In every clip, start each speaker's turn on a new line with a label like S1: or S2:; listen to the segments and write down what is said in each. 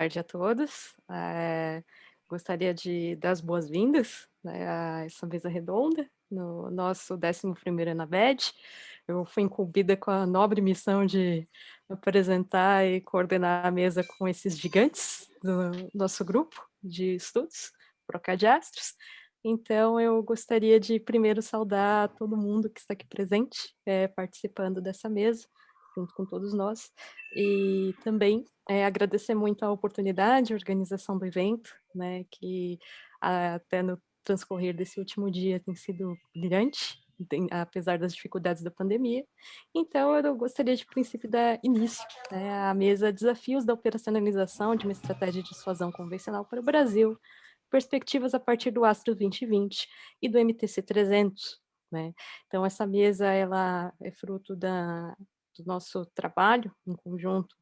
S1: tarde a todos. Gostaria de dar as boas-vindas, né, a essa mesa redonda, no nosso 11º ENABED. Eu fui incumbida com a nobre missão de apresentar e coordenar a mesa com esses gigantes do nosso grupo de estudos, Procadiastros. Então, eu gostaria de primeiro saudar todo mundo que está aqui presente, participando dessa mesa, junto com todos nós, e também agradecer muito a oportunidade, a organização do evento, né, que até no transcorrer desse último dia tem sido brilhante, apesar das dificuldades da pandemia. Então, eu gostaria de princípio dar início, né, à mesa Desafios da Operacionalização de uma Estratégia de Dissuasão Convencional para o Brasil, perspectivas a partir do Astro 2020 e do MTC 300, né? Então, essa mesa ela é fruto do nosso trabalho em conjunto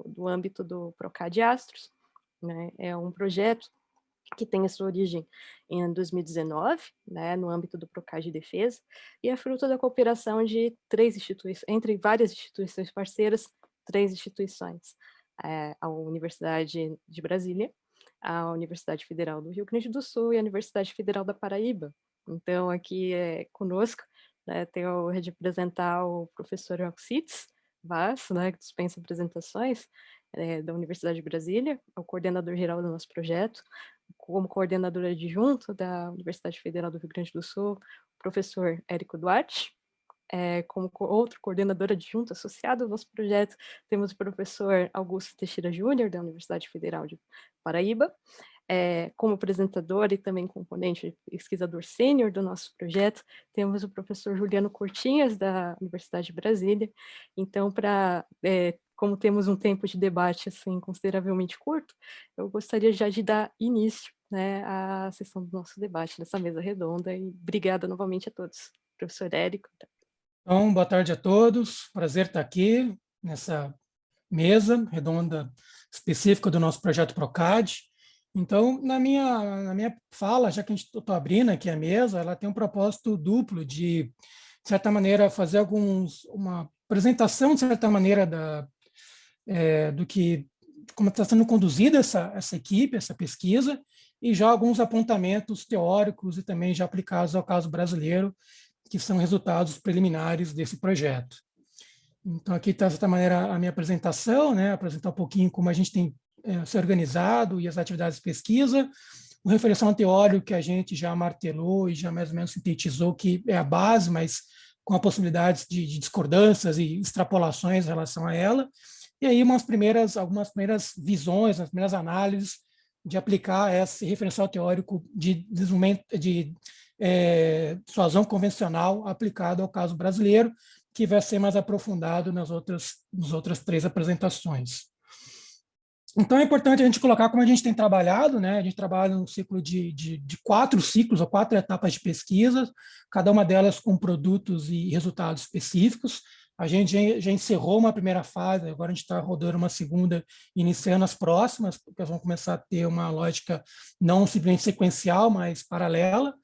S1: do âmbito do Procad Astros, né? É um projeto que tem a sua origem em 2019, né, no âmbito do Procad de Defesa, e é fruto da cooperação de entre várias instituições parceiras, 3 instituições, a Universidade de Brasília, a Universidade Federal do Rio Grande do Sul e a Universidade Federal da Paraíba. Então, aqui conosco, né, tenho de apresentar o professor Alcides Vaz, né, que dispensa apresentações, da Universidade de Brasília, o coordenador geral do nosso projeto, como coordenador adjunto da Universidade Federal do Rio Grande do Sul, o professor Érico Duarte. Como outro coordenador adjunto associado ao nosso projeto, temos o professor Augusto Teixeira Júnior, da Universidade Federal de Paraíba, como apresentador e também componente pesquisador sênior do nosso projeto, temos o professor Juliano Cortinhas, da Universidade de Brasília. Então, como temos um tempo de debate assim, consideravelmente curto, eu gostaria já de dar início, né, à sessão do nosso debate, nessa mesa redonda, e obrigada novamente a todos. Professor Érico.
S2: Então, boa tarde a todos, prazer estar aqui nessa mesa redonda específica do nosso projeto Procad. Então, na minha fala, já que estou abrindo aqui a mesa, ela tem um propósito duplo de certa maneira, fazer uma apresentação, de certa maneira, do que, como está sendo conduzida essa equipe, essa pesquisa, e já alguns apontamentos teóricos e também já aplicados ao caso brasileiro, que são resultados preliminares desse projeto. Então, aqui está, de certa maneira, a minha apresentação, né? Apresentar um pouquinho como a gente tem se organizado e as atividades de pesquisa, um referencial teórico que a gente já martelou e já mais ou menos sintetizou, que é a base, mas com a possibilidade de discordâncias e extrapolações em relação a ela, e aí algumas primeiras visões, as primeiras análises de aplicar esse referencial teórico de dissuasão convencional aplicado ao caso brasileiro, que vai ser mais aprofundado nas outras 3 apresentações. Então, é importante a gente colocar como a gente tem trabalhado, né? A gente trabalha num ciclo de 4 ciclos, ou 4 etapas de pesquisa, cada uma delas com produtos e resultados específicos. A gente já encerrou uma primeira fase, agora a gente está rodando uma segunda, iniciando as próximas, porque elas vão começar a ter uma lógica não simplesmente sequencial, mas paralela.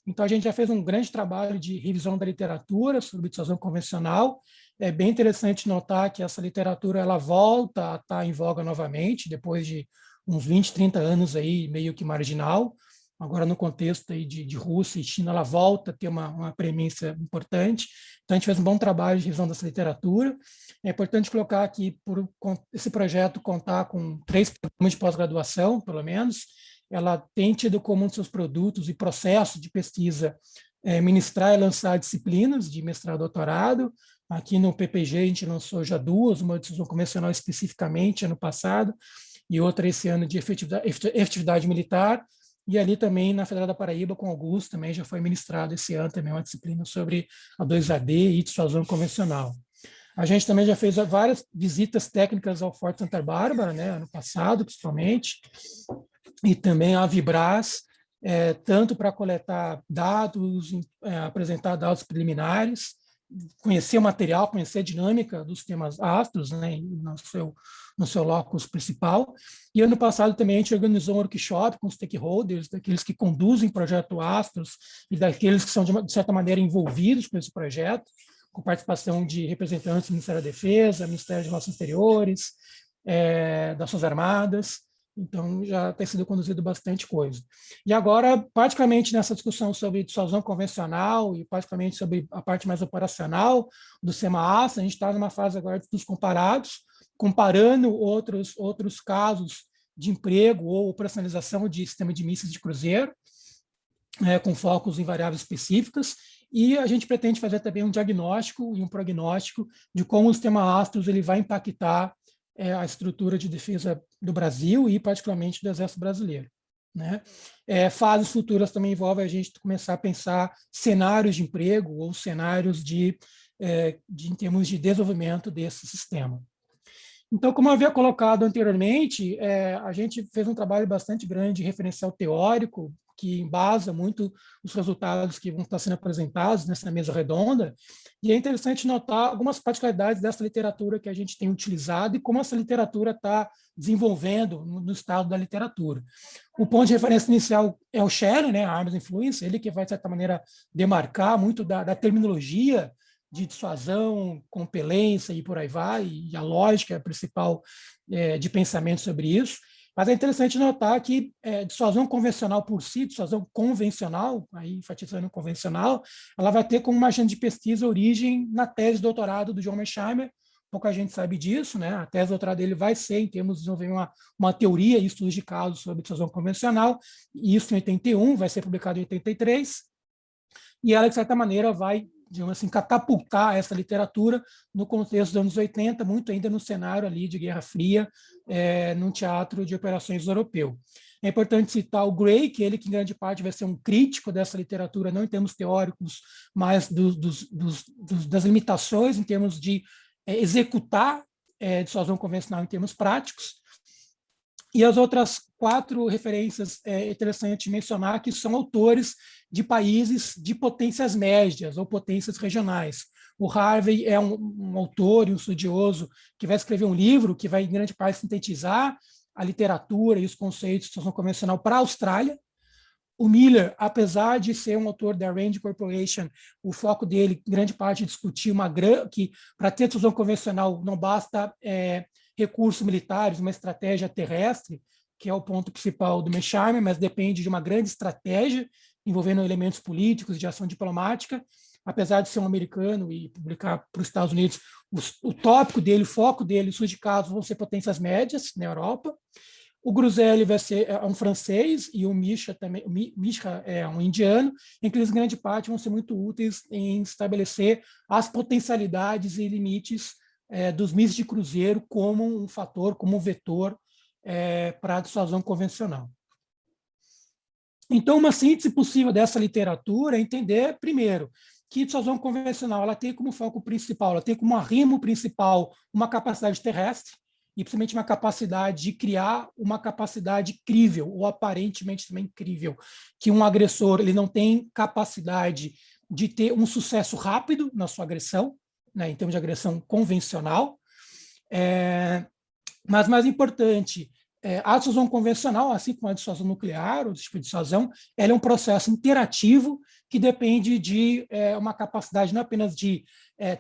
S2: Então, a gente já fez um grande trabalho de revisão da literatura sobre dissuasão convencional. É bem interessante notar que essa literatura ela volta a estar em voga novamente, depois de uns 20, 30 anos aí, meio que marginal. Agora, no contexto aí de Rússia e China, ela volta a ter uma premissa importante. Então, a gente fez um bom trabalho de revisão dessa literatura. É importante colocar que, por esse projeto contar com 3 programas de pós-graduação, pelo menos, ela tem tido como um dos seus produtos e processos de pesquisa ministrar e lançar disciplinas de mestrado e doutorado. Aqui no PPG a gente lançou já 2, uma de dissuasão convencional especificamente ano passado e outra esse ano de efetividade militar. E ali também na Federal da Paraíba com Augusto também já foi ministrado esse ano também uma disciplina sobre a 2AD e dissuasão convencional. A gente também já fez várias visitas técnicas ao Forte Santa Bárbara, né, ano passado principalmente, e também a Vibras, tanto para coletar dados, apresentar dados preliminares, conhecer o material, conhecer a dinâmica dos temas astros, né, no seu locus principal. E ano passado também a gente organizou um workshop com stakeholders, daqueles que conduzem o projeto Astros e daqueles que são, de certa maneira, envolvidos com esse projeto, com participação de representantes do Ministério da Defesa, Ministério de Relações Exteriores, das Forças Armadas. Então, já tem sido conduzido bastante coisa. E agora, particularmente nessa discussão sobre dissuasão convencional e particularmente sobre a parte mais operacional do SEMA-ASA, a gente está numa fase agora de estudos comparados, comparando outros casos de emprego ou operacionalização de sistema de mísseis de cruzeiro, com focos em variáveis específicas, e a gente pretende fazer também um diagnóstico e um prognóstico de como o sistema Astros ele vai impactar a estrutura de defesa do Brasil e, particularmente, do Exército Brasileiro. Né? Fases futuras também envolvem a gente começar a pensar cenários de emprego ou cenários em termos de desenvolvimento desse sistema. Então, como eu havia colocado anteriormente, a gente fez um trabalho bastante grande de referencial teórico, que embasa muito os resultados que vão estar sendo apresentados nessa mesa redonda, e é interessante notar algumas particularidades dessa literatura que a gente tem utilizado e como essa literatura está desenvolvendo no estado da literatura. O ponto de referência inicial é o Shelley, né, a Arms Influence, ele que vai, de certa maneira, demarcar muito da terminologia de dissuasão, compelência e por aí vai, e a lógica principal de pensamento sobre isso. Mas é interessante notar que dissuasão convencional por si, dissuasão convencional, aí enfatizando convencional, ela vai ter como uma agenda de pesquisa origem na tese de doutorado do John Mearsheimer. Pouca gente sabe disso, né? A tese de doutorado dele vai ser em termos de desenvolver uma teoria e estudos de casos sobre dissuasão convencional, e isso em 81, vai ser publicado em 83, e ela, de certa maneira, vai, digamos assim, catapultar essa literatura no contexto dos anos 80, muito ainda no cenário ali de Guerra Fria, num teatro de operações europeu. É importante citar o Gray, que ele que em grande parte vai ser um crítico dessa literatura, não em termos teóricos, mas das limitações em termos de executar dissuasão convencional em termos práticos. E as outras 4 referências interessantes mencionar, que são autores de países de potências médias ou potências regionais. O Harvey é um autor e um estudioso que vai escrever um livro que vai, em grande parte, sintetizar a literatura e os conceitos de dissuasão convencional para a Austrália. O Miller, apesar de ser um autor da Rand Corporation, o foco dele, em grande parte, é discutir que para ter dissuasão convencional não basta recursos militares, uma estratégia terrestre, que é o ponto principal do Mearsheimer, mas depende de uma grande estratégia envolvendo elementos políticos de ação diplomática. Apesar de ser um americano e publicar para os Estados Unidos, o tópico dele, o foco dele, os de casos vão ser potências médias na Europa. O Gruzelli vai ser um francês e o Mishra também, o Mishra é um indiano, em que eles, em grande parte, vão ser muito úteis em estabelecer as potencialidades e limites dos mísseis de cruzeiro como um fator, como um vetor para a dissuasão convencional. Então, uma síntese possível dessa literatura é entender, primeiro, que a dissuasão convencional ela tem como foco principal, ela tem como arrimo principal uma capacidade terrestre, e principalmente uma capacidade de criar uma capacidade crível, ou aparentemente também crível, que um agressor ele não tem capacidade de ter um sucesso rápido na sua agressão, né, em termos de agressão convencional, mas mais importante, a dissuasão convencional, assim como a dissuasão nuclear, ou tipo de dissuasão, ela é um processo interativo que depende de uma capacidade não apenas de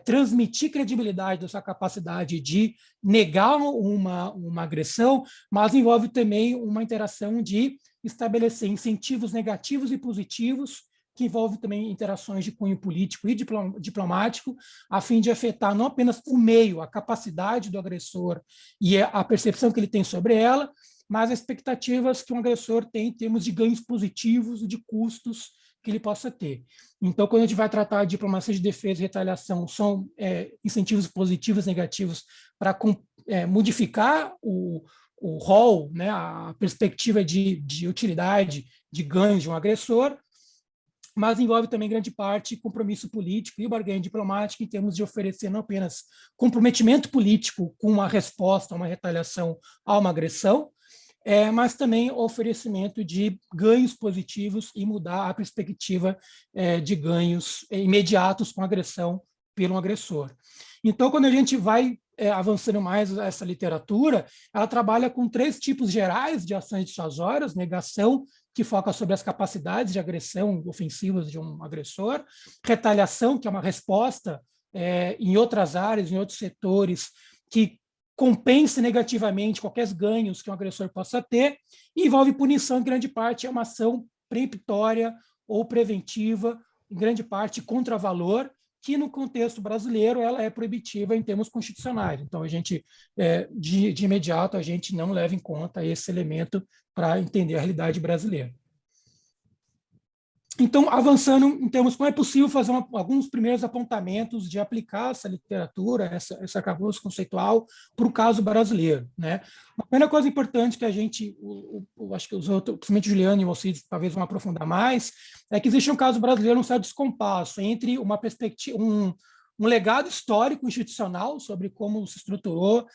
S2: transmitir credibilidade da sua capacidade de negar uma agressão, mas envolve também uma interação de estabelecer incentivos negativos e positivos, que envolve também interações de cunho político e diplomático, a fim de afetar não apenas o meio, a capacidade do agressor e a percepção que ele tem sobre ela, mas as expectativas que um agressor tem em termos de ganhos positivos e de custos que ele possa ter. Então, quando a gente vai tratar de diplomacia de defesa e retaliação, são incentivos positivos e negativos para modificar o rol, né, a perspectiva de utilidade, de ganhos de um agressor, mas envolve também, em grande parte, compromisso político e barganha diplomática em termos de oferecer não apenas comprometimento político com uma resposta, uma retaliação a uma agressão, mas também oferecimento de ganhos positivos e mudar a perspectiva de ganhos imediatos com a agressão pelo agressor. Então, quando a gente vai avançando mais essa literatura, ela trabalha com 3 tipos gerais de ações dissuasórias: negação, que foca sobre as capacidades de agressão ofensivas de um agressor; retaliação, que é uma resposta em outras áreas, em outros setores, que compense negativamente qualquer ganhos que um agressor possa ter, e envolve punição, em grande parte, é uma ação peremptória ou preventiva, em grande parte contra valor, que no contexto brasileiro ela é proibitiva em termos constitucionais. Então, a gente, de imediato, a gente não leva em conta esse elemento para entender a realidade brasileira. Então, avançando em termos como é possível fazer alguns primeiros apontamentos de aplicar essa literatura, esse arcabouço conceitual, para o caso brasileiro, né? Uma primeira coisa importante que a gente, acho que os outros, principalmente Juliano e Alcides, talvez vão aprofundar mais, é que existe um caso brasileiro, um certo descompasso entre uma perspectiva, um legado histórico institucional sobre como se estruturou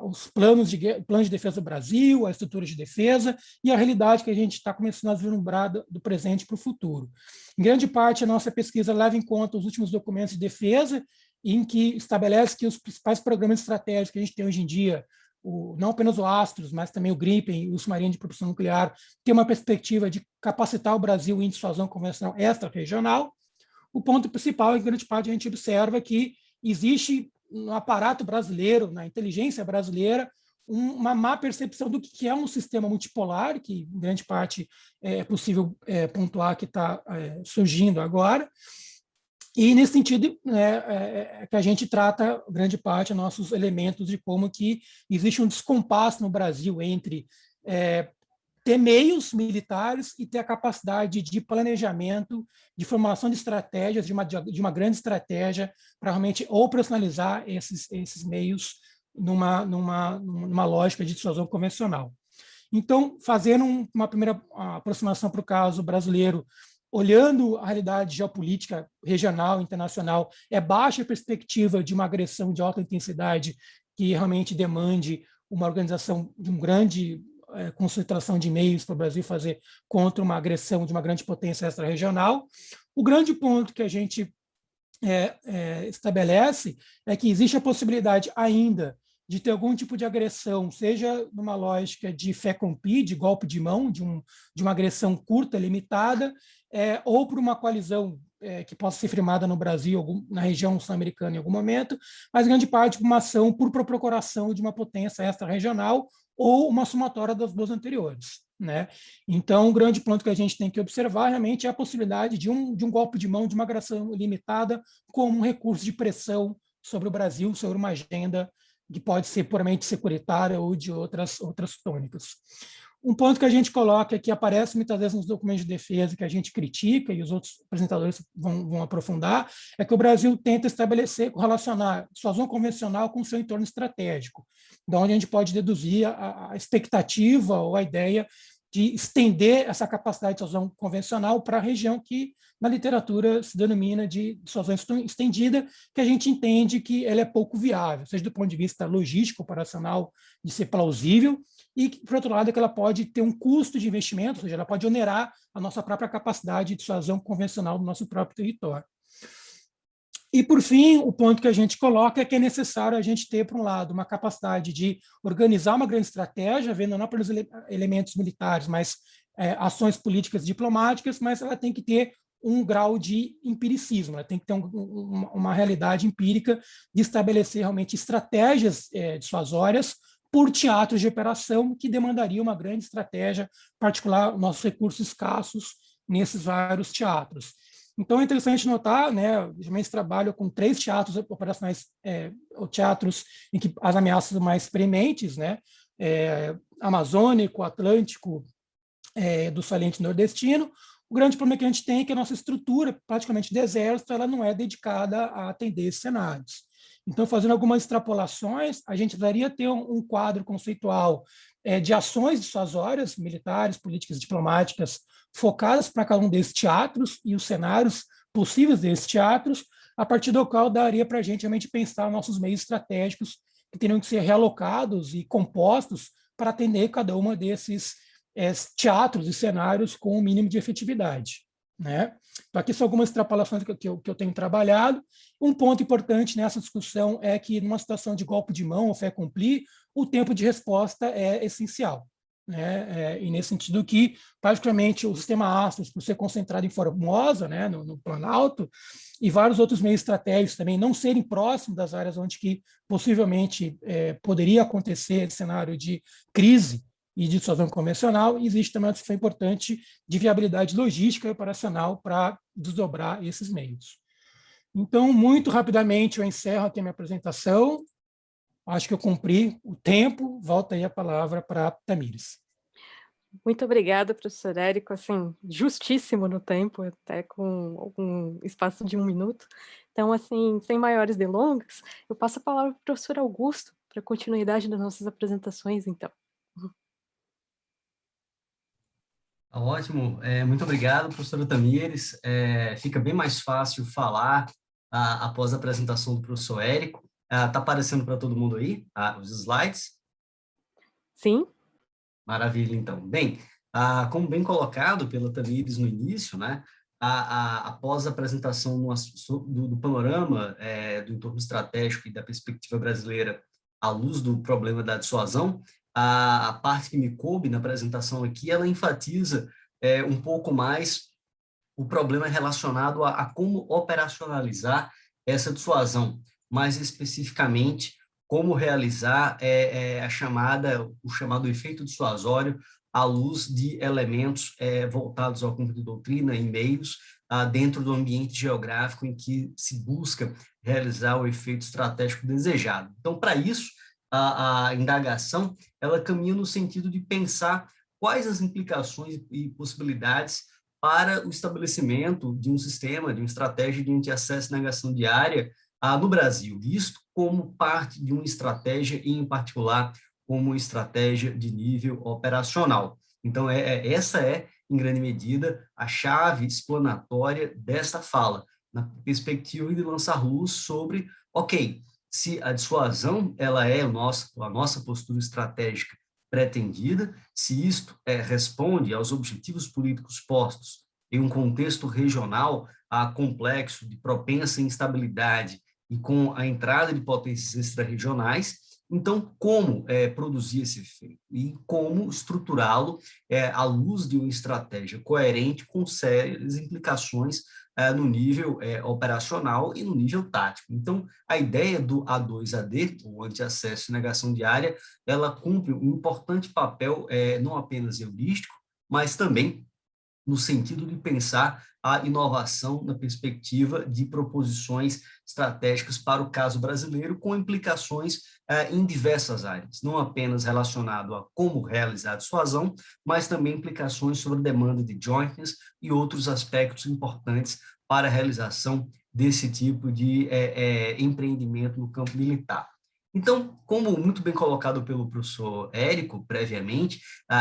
S2: os planos de defesa do Brasil, a estrutura de defesa e a realidade que a gente está começando a vislumbrar do presente para o futuro. Em grande parte, a nossa pesquisa leva em conta os últimos documentos de defesa, em que estabelece que os principais programas estratégicos que a gente tem hoje em dia, não apenas o Astros, mas também o Gripen e o submarino de propulsão nuclear, tem uma perspectiva de capacitar o Brasil em dissuasão convencional extra-regional. O ponto principal, em grande parte, a gente observa que existe no aparato brasileiro, na inteligência brasileira, uma má percepção do que é um sistema multipolar, que em grande parte é possível pontuar que está surgindo agora. E, nesse sentido, que a gente trata, grande parte, nossos elementos de como que existe um descompasso no Brasil entre ter meios militares e ter a capacidade de planejamento, de formação de estratégias, de uma grande estratégia para realmente operacionalizar esses meios numa lógica de dissuasão convencional. Então, fazendo uma primeira aproximação para o caso brasileiro, olhando a realidade geopolítica regional, internacional, é baixa a perspectiva de uma agressão de alta intensidade que realmente demande uma organização de um grande concentração de meios para o Brasil fazer contra uma agressão de uma grande potência extra-regional. O grande ponto que a gente estabelece é que existe a possibilidade ainda de ter algum tipo de agressão, seja numa lógica de fait accompli, de golpe de mão, de uma agressão curta, limitada, ou por uma coalizão que possa ser firmada no Brasil, na região sul-americana em algum momento, mas grande parte por uma ação por procuração de uma potência extra-regional ou uma somatória das duas anteriores, né? Então, o grande ponto que a gente tem que observar realmente é a possibilidade de um golpe de mão, de uma agressão limitada, como um recurso de pressão sobre o Brasil, sobre uma agenda que pode ser puramente securitária ou de outras tônicas. Um ponto que a gente coloca, que aparece muitas vezes nos documentos de defesa, que a gente critica, e os outros apresentadores vão aprofundar, é que o Brasil tenta estabelecer, relacionar dissuasão convencional com o seu entorno estratégico, da onde a gente pode deduzir a expectativa ou a ideia de estender essa capacidade de dissuasão convencional para a região que, na literatura, se denomina de dissuasão estendida, que a gente entende que ela é pouco viável, seja do ponto de vista logístico, operacional, de ser plausível, e, por outro lado, que ela pode ter um custo de investimento, ou seja, ela pode onerar a nossa própria capacidade de dissuasão convencional do nosso próprio território. E, por fim, o ponto que a gente coloca é que é necessário a gente ter, por um lado, uma capacidade de organizar uma grande estratégia, vendo não apenas elementos militares, mas ações políticas e diplomáticas, mas ela tem que ter um grau de empiricismo, ela tem que ter uma realidade empírica de estabelecer realmente estratégias dissuasórias por teatros de operação que demandaria uma grande estratégia, particular nossos recursos escassos nesses vários teatros. Então, é interessante notar, né, geralmente trabalho com 3 teatros operacionais, ou teatros em que as ameaças mais prementes, né, Amazônico, Atlântico, do Saliente Nordestino. O grande problema que a gente tem é que a nossa estrutura, praticamente de exército, ela não é dedicada a atender esses cenários. Então, fazendo algumas extrapolações, a gente precisaria ter um quadro conceitual de ações dissuasórias, militares, políticas, diplomáticas, focadas para cada um desses teatros e os cenários possíveis desses teatros, a partir do qual daria para a gente realmente pensar nossos meios estratégicos que teriam que ser realocados e compostos para atender cada uma desses teatros e cenários com o mínimo de efetividade, né? Então, aqui são algumas extrapolações que eu tenho trabalhado. Um ponto importante nessa discussão é que, numa situação de golpe de mão ou fait accompli, o tempo de resposta é essencial, né? E nesse sentido que, particularmente, o sistema Astros, por ser concentrado em Formosa, né, no Planalto, e vários outros meios estratégicos também não serem próximos das áreas onde que possivelmente poderia acontecer esse cenário de crise e dissuasão convencional, existe também uma discussão importante de viabilidade logística e operacional para desdobrar esses meios. Então, muito rapidamente, eu encerro aqui a minha apresentação. Acho que eu cumpri o tempo. Volta aí a palavra para Tamires.
S1: Muito obrigada, professor Érico, assim, justíssimo no tempo, até com um espaço de 1 minuto. Então, assim, sem maiores delongas, eu passo a palavra para o professor Augusto, para a continuidade das nossas apresentações, então.
S3: Ótimo, muito obrigado, professora Tamires. Fica bem mais fácil falar após a apresentação do professor Érico. Está aparecendo para todo mundo aí os slides?
S1: Sim.
S3: Maravilha, então. Bem, como bem colocado pela Tamires no início, né, após a apresentação do panorama do entorno estratégico e da perspectiva brasileira à luz do problema da dissuasão, a parte que me coube na apresentação aqui, ela enfatiza um pouco mais o problema relacionado a como operacionalizar essa dissuasão, mais especificamente, como realizar o chamado efeito dissuasório à luz de elementos voltados ao campo de doutrina e meios dentro do ambiente geográfico em que se busca realizar o efeito estratégico desejado. Então, para isso, a indagação ela caminha no sentido de pensar quais as implicações e possibilidades para o estabelecimento de um sistema, de uma estratégia de anti-acesso e negação diária no Brasil, visto como parte de uma estratégia, e em particular, como estratégia de nível operacional. Então, essa é, em grande medida, a chave explanatória desta fala, na perspectiva de lançar luz sobre, ok, se a dissuasão ela é a nossa postura estratégica pretendida, se isto responde aos objetivos políticos postos em um contexto regional complexo, de propensa instabilidade e com a entrada de potências extra-regionais, então, como produzir esse efeito e como estruturá-lo à luz de uma estratégia coerente com sérias implicações no nível operacional e no nível tático. Então, a ideia do A2AD, o anti-acesso e negação diária, ela cumpre um importante papel não apenas heurístico, mas também no sentido de pensar a inovação na perspectiva de proposições estratégicas para o caso brasileiro, com implicações em diversas áreas, não apenas relacionado a como realizar a dissuasão, mas também implicações sobre a demanda de jointness e outros aspectos importantes para a realização desse tipo de empreendimento no campo militar. Então, como muito bem colocado pelo professor Érico previamente,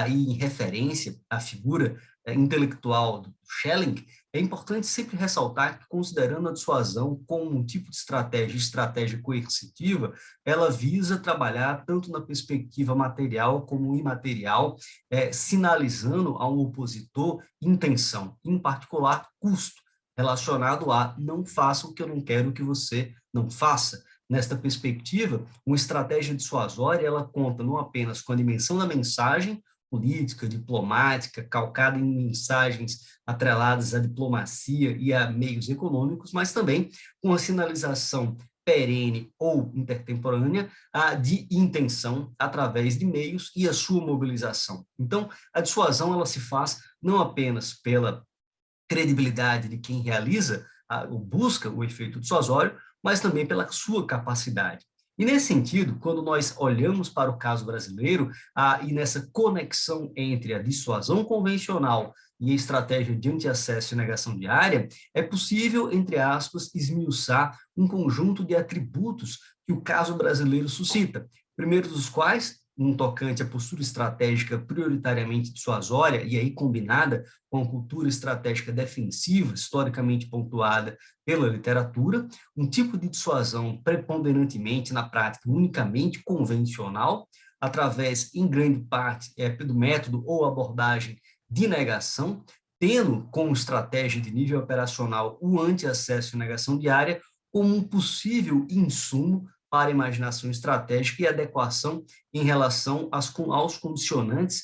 S3: e em referência à figura intelectual do Schelling, é importante sempre ressaltar que, considerando a dissuasão como um tipo de estratégia coercitiva, ela visa trabalhar tanto na perspectiva material como imaterial, sinalizando a um opositor intenção, em particular custo, relacionado a não faça o que eu não quero que você não faça. Nesta perspectiva, uma estratégia dissuasória, ela conta não apenas com a dimensão da mensagem política, diplomática, calcada em mensagens atreladas à diplomacia e a meios econômicos, mas também com a sinalização perene ou intertemporânea de intenção através de meios e a sua mobilização. Então, a dissuasão ela se faz não apenas pela credibilidade de quem realiza ou busca o efeito dissuasório, mas também pela sua capacidade. E nesse sentido, quando nós olhamos para o caso brasileiro e nessa conexão entre a dissuasão convencional e a estratégia de anti-acesso e negação diária, é possível, entre aspas, esmiuçar um conjunto de atributos que o caso brasileiro suscita, primeiro dos quais um tocante à postura estratégica prioritariamente dissuasória, e aí combinada com a cultura estratégica defensiva, historicamente pontuada pela literatura, um tipo de dissuasão preponderantemente, na prática, unicamente convencional, através, em grande parte, do método ou abordagem de negação, tendo como estratégia de nível operacional o anti-acesso e negação diária como um possível insumo para a imaginação estratégica e adequação em relação aos condicionantes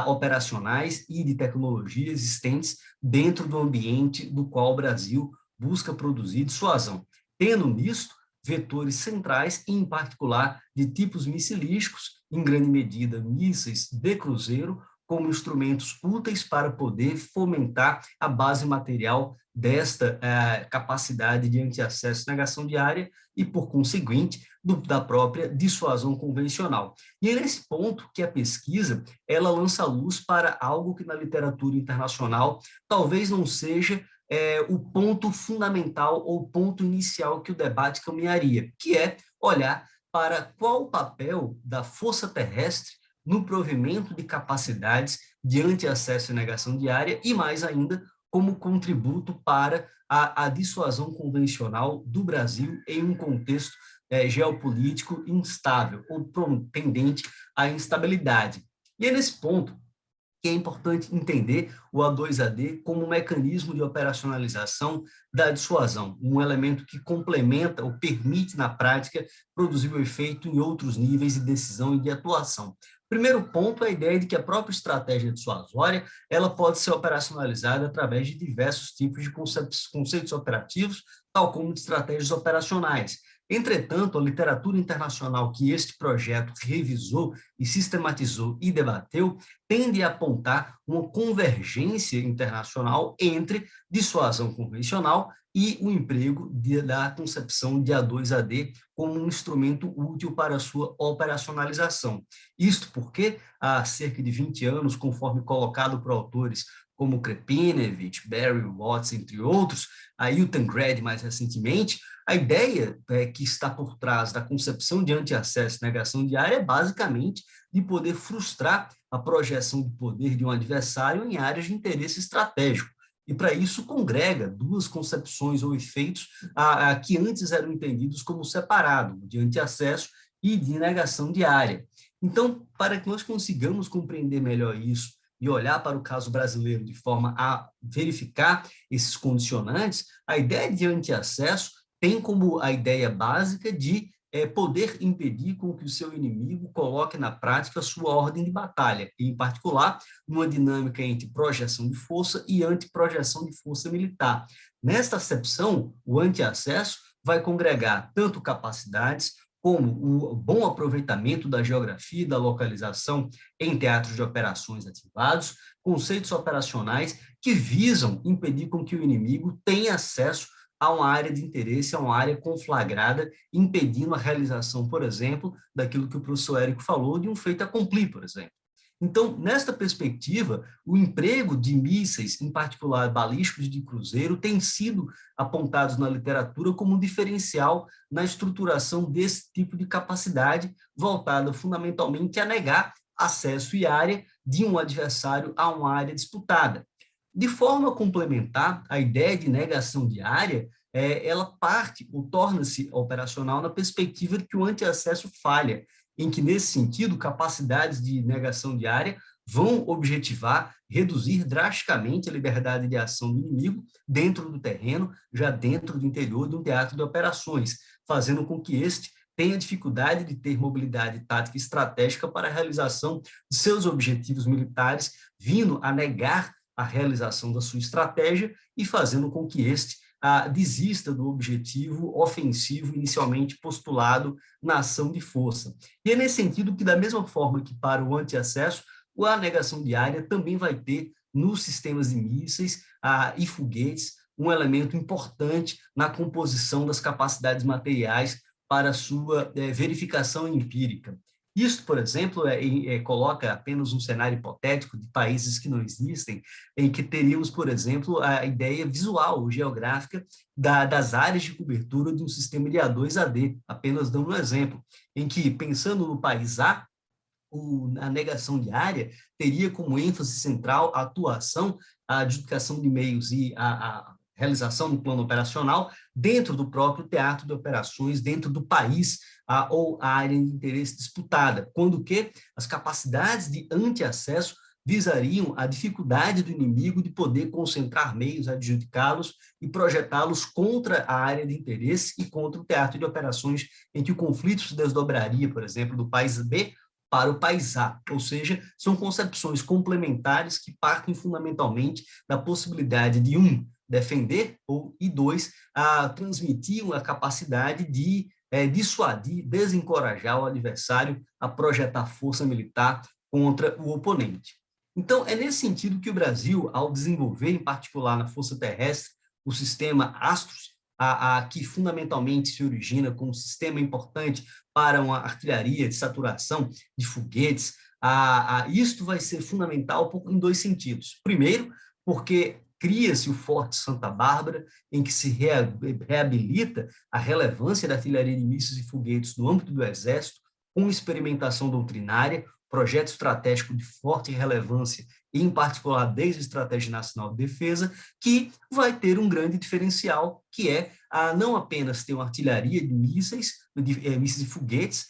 S3: operacionais e de tecnologia existentes dentro do ambiente do qual o Brasil busca produzir dissuasão, tendo nisto vetores centrais, em particular de tipos missilísticos, em grande medida mísseis de cruzeiro, como instrumentos úteis para poder fomentar a base material desta capacidade de antiacesso e negação de área e, por conseguinte, da própria dissuasão convencional. E é nesse ponto que a pesquisa ela lança luz para algo que na literatura internacional talvez não seja o ponto fundamental ou ponto inicial que o debate caminharia, que é olhar para qual o papel da força terrestre no provimento de capacidades de antiacesso e negação de área e, mais ainda, como contributo para a dissuasão convencional do Brasil em um contexto geopolítico instável ou tendente à instabilidade. E é nesse ponto que é importante entender o A2AD como um mecanismo de operacionalização da dissuasão, um elemento que complementa ou permite, na prática, produzir o efeito em outros níveis de decisão e de atuação. Primeiro ponto é a ideia de que a própria estratégia dissuasória ela pode ser operacionalizada através de diversos tipos de conceitos operativos, tal como de estratégias operacionais. Entretanto, a literatura internacional que este projeto revisou e sistematizou e debateu tende a apontar uma convergência internacional entre dissuasão convencional e o emprego da concepção de A2AD como um instrumento útil para a sua operacionalização. Isto porque, há cerca de 20 anos, conforme colocado por autores como Krepinevich, Barry Watts, entre outros, a Hilton Grad mais recentemente, a ideia que está por trás da concepção de antiacesso e negação de área é basicamente de poder frustrar a projeção de poder de um adversário em áreas de interesse estratégico. E, para isso, congrega duas concepções ou efeitos que antes eram entendidos como separados, de antiacesso e de negação de área. Então, para que nós consigamos compreender melhor isso e olhar para o caso brasileiro de forma a verificar esses condicionantes, a ideia de antiacesso tem como a ideia básica de poder impedir com que o seu inimigo coloque na prática a sua ordem de batalha, e, em particular, numa dinâmica entre projeção de força e antiprojeção de força militar. Nesta acepção, o antiacesso vai congregar tanto capacidades como o bom aproveitamento da geografia e da localização em teatros de operações ativados, conceitos operacionais que visam impedir com que o inimigo tenha acesso a uma área de interesse, a uma área conflagrada, impedindo a realização, por exemplo, daquilo que o professor Érico falou, de um fait accompli, por exemplo. Então, nesta perspectiva, o emprego de mísseis, em particular balísticos de cruzeiro, tem sido apontados na literatura como um diferencial na estruturação desse tipo de capacidade, voltada fundamentalmente a negar acesso e área de um adversário a uma área disputada. De forma complementar, a ideia de negação de área, ela parte ou torna-se operacional na perspectiva de que o antiacesso falha, em que, nesse sentido, capacidades de negação de área vão objetivar reduzir drasticamente a liberdade de ação do inimigo dentro do terreno, já dentro do interior de um teatro de operações, fazendo com que este tenha dificuldade de ter mobilidade tática e estratégica para a realização de seus objetivos militares, vindo a negar a realização da sua estratégia e fazendo com que este desista do objetivo ofensivo inicialmente postulado na ação de força. E é nesse sentido que, da mesma forma que para o antiacesso, a negação de área também vai ter, nos sistemas de mísseis e foguetes, um elemento importante na composição das capacidades materiais para a sua verificação empírica. Isso, por exemplo, coloca apenas um cenário hipotético de países que não existem, em que teríamos, por exemplo, a ideia visual ou geográfica das áreas de cobertura de um sistema de A2AD, apenas dando um exemplo, em que, pensando no país A, a negação de área teria como ênfase central a atuação, a adjudicação de meios e a realização do plano operacional dentro do próprio teatro de operações, dentro do país ou a área de interesse disputada, quando que as capacidades de antiacesso visariam a dificuldade do inimigo de poder concentrar meios, adjudicá-los e projetá-los contra a área de interesse e contra o teatro de operações em que o conflito se desdobraria, por exemplo, do país B para o país A, ou seja, são concepções complementares que partem fundamentalmente da possibilidade de, um, defender, e dois, transmitir a capacidade de dissuadir, desencorajar o adversário a projetar força militar contra o oponente. Então, é nesse sentido que o Brasil, ao desenvolver, em particular na Força Terrestre, o sistema Astros, que fundamentalmente se origina como um sistema importante para uma artilharia de saturação de foguetes, isto vai ser fundamental em dois sentidos. Primeiro, porque cria-se o Forte Santa Bárbara, em que se reabilita a relevância da artilharia de mísseis e foguetes no âmbito do Exército, com experimentação doutrinária, projeto estratégico de forte relevância, e em particular desde a Estratégia Nacional de Defesa, que vai ter um grande diferencial, que é não apenas ter uma artilharia de mísseis e foguetes,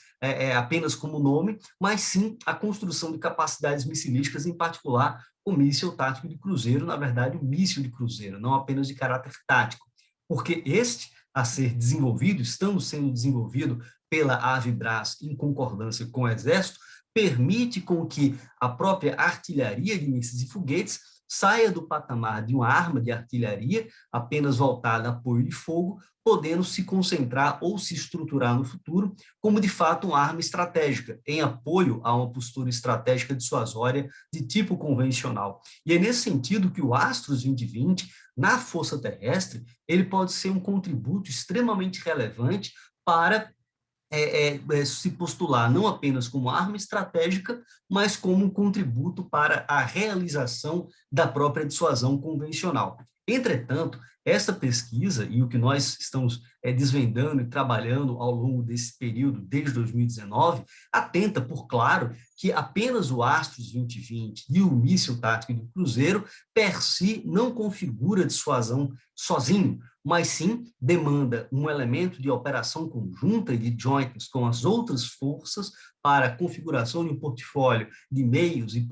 S3: apenas como nome, mas sim a construção de capacidades missilísticas, em particular o míssil tático de cruzeiro, na verdade o míssil de cruzeiro, não apenas de caráter tático, porque este a ser desenvolvido, estando sendo desenvolvido pela Avibras em concordância com o Exército, permite com que a própria artilharia de mísseis e foguetes saia do patamar de uma arma de artilharia apenas voltada a apoio de fogo, podendo se concentrar ou se estruturar no futuro como, de fato, uma arma estratégica, em apoio a uma postura estratégica dissuasória de tipo convencional. E é nesse sentido que o Astros 2020, na Força Terrestre, ele pode ser um contributo extremamente relevante para se postular não apenas como arma estratégica, mas como um contributo para a realização da própria dissuasão convencional. Entretanto, essa pesquisa e o que nós estamos desvendando e trabalhando ao longo desse período, desde 2019, atenta, por claro, que apenas o Astros 2020 e o míssil tático de cruzeiro, per si, não configura dissuasão sozinho, mas sim demanda um elemento de operação conjunta e de jointness com as outras forças para a configuração de um portfólio de meios e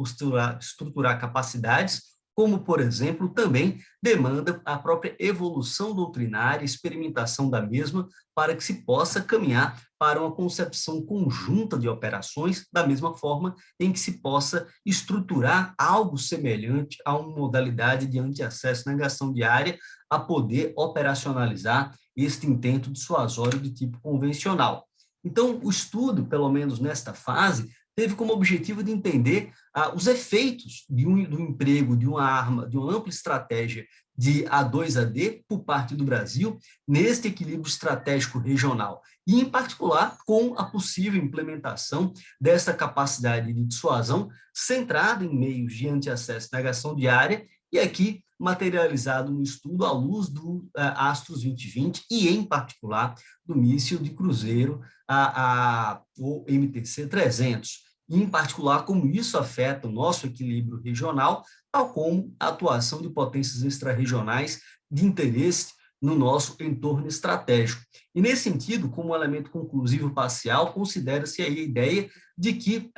S3: estruturar capacidades, como, por exemplo, também demanda a própria evolução doutrinária, experimentação da mesma, para que se possa caminhar para uma concepção conjunta de operações, da mesma forma em que se possa estruturar algo semelhante a uma modalidade de anti-acesso e negação de área, a poder operacionalizar este intento dissuasório de tipo convencional. Então, o estudo, pelo menos nesta fase, teve como objetivo de entender os efeitos do emprego de uma arma, de uma ampla estratégia de A2AD por parte do Brasil neste equilíbrio estratégico regional, e, em particular, com a possível implementação dessa capacidade de dissuasão centrada em meios de anti-acesso e negação de área, e aqui materializado no estudo à luz do Astros 2020 e, em particular, do míssil de cruzeiro, o MTC-300, e, em particular, como isso afeta o nosso equilíbrio regional, tal como a atuação de potências extrarregionais de interesse no nosso entorno estratégico. E, nesse sentido, como elemento conclusivo parcial, considera-se aí a ideia de que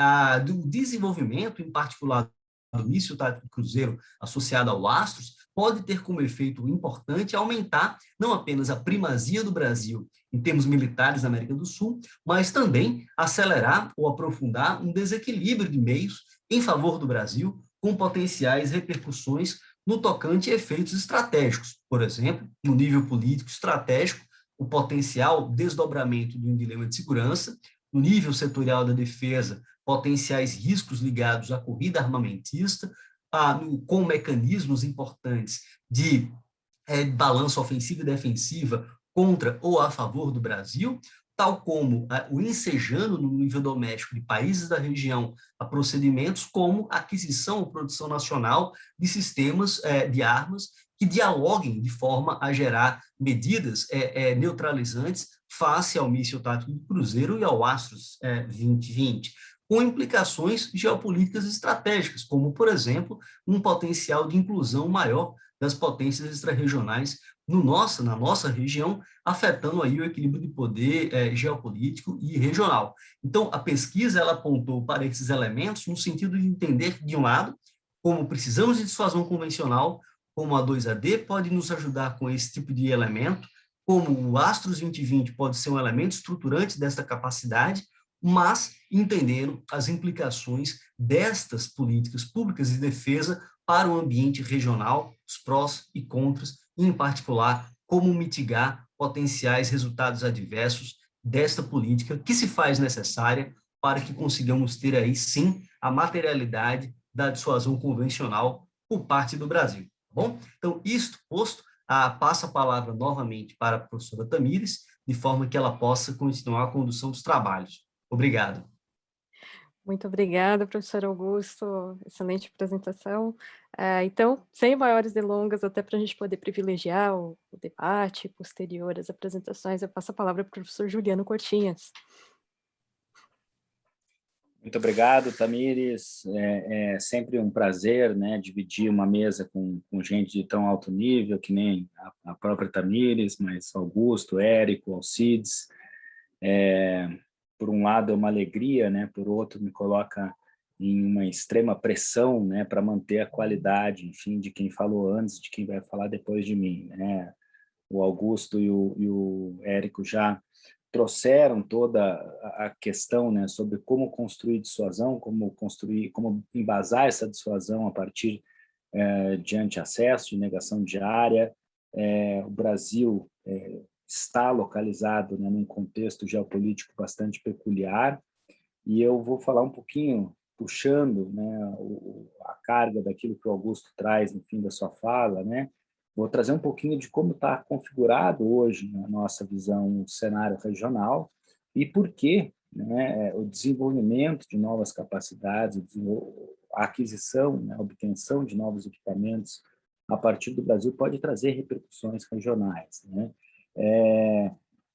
S3: do desenvolvimento, em particular, do míssil tático cruzeiro associado ao Astros, pode ter como efeito importante aumentar não apenas a primazia do Brasil em termos militares na América do Sul, mas também acelerar ou aprofundar um desequilíbrio de meios em favor do Brasil, com potenciais repercussões no tocante a efeitos estratégicos. Por exemplo, no nível político estratégico, o potencial desdobramento de um dilema de segurança, no nível setorial da defesa, potenciais riscos ligados à corrida armamentista, com mecanismos importantes de balança ofensiva e defensiva contra ou a favor do Brasil, tal como o ensejando no nível doméstico de países da região a procedimentos como aquisição ou produção nacional de sistemas de armas que dialoguem de forma a gerar medidas neutralizantes face ao míssil tático de cruzeiro e ao Astros 2020, com implicações geopolíticas estratégicas, como, por exemplo, um potencial de inclusão maior das potências extrarregionais na nossa região, afetando aí o equilíbrio de poder geopolítico e regional. Então, a pesquisa ela apontou para esses elementos no sentido de entender, de um lado, como precisamos de dissuasão convencional, como a A2AD pode nos ajudar com esse tipo de elemento, como o Astros 2020 pode ser um elemento estruturante dessa capacidade, mas entendendo as implicações destas políticas públicas de defesa para o ambiente regional, os prós e contras, e, em particular, como mitigar potenciais resultados adversos desta política que se faz necessária para que consigamos ter aí, sim, a materialidade da dissuasão convencional por parte do Brasil. Tá bom? Então, isto posto, passo a palavra novamente para a professora Tamires, de forma que ela possa continuar a condução dos trabalhos. Obrigado.
S1: Muito obrigada, professor Augusto, excelente apresentação. Então, sem maiores delongas, até para a gente poder privilegiar o debate posterior às apresentações, eu passo a palavra para o professor Juliano Cortinhas.
S4: Muito obrigado, Tamires. É sempre um prazer, né, dividir uma mesa com gente de tão alto nível, que nem a própria Tamires, mas Augusto, Érico, Alcides. Por um lado é uma alegria, né, por outro me coloca em uma extrema pressão, né, para manter a qualidade, enfim, de quem falou antes, de quem vai falar depois de mim, né? O Augusto e o Érico já trouxeram toda a questão, né, sobre como construir dissuasão, como embasar essa dissuasão a partir de anti-acesso, de negação diária. O Brasil está localizado, né, num contexto geopolítico bastante peculiar, e eu vou falar um pouquinho, puxando, né, a carga daquilo que o Augusto traz no fim da sua fala, né? Vou trazer um pouquinho de como está configurado hoje, na nossa visão, o cenário regional e por que, né, o desenvolvimento de novas capacidades, a aquisição, né, a obtenção de novos equipamentos a partir do Brasil pode trazer repercussões regionais, né?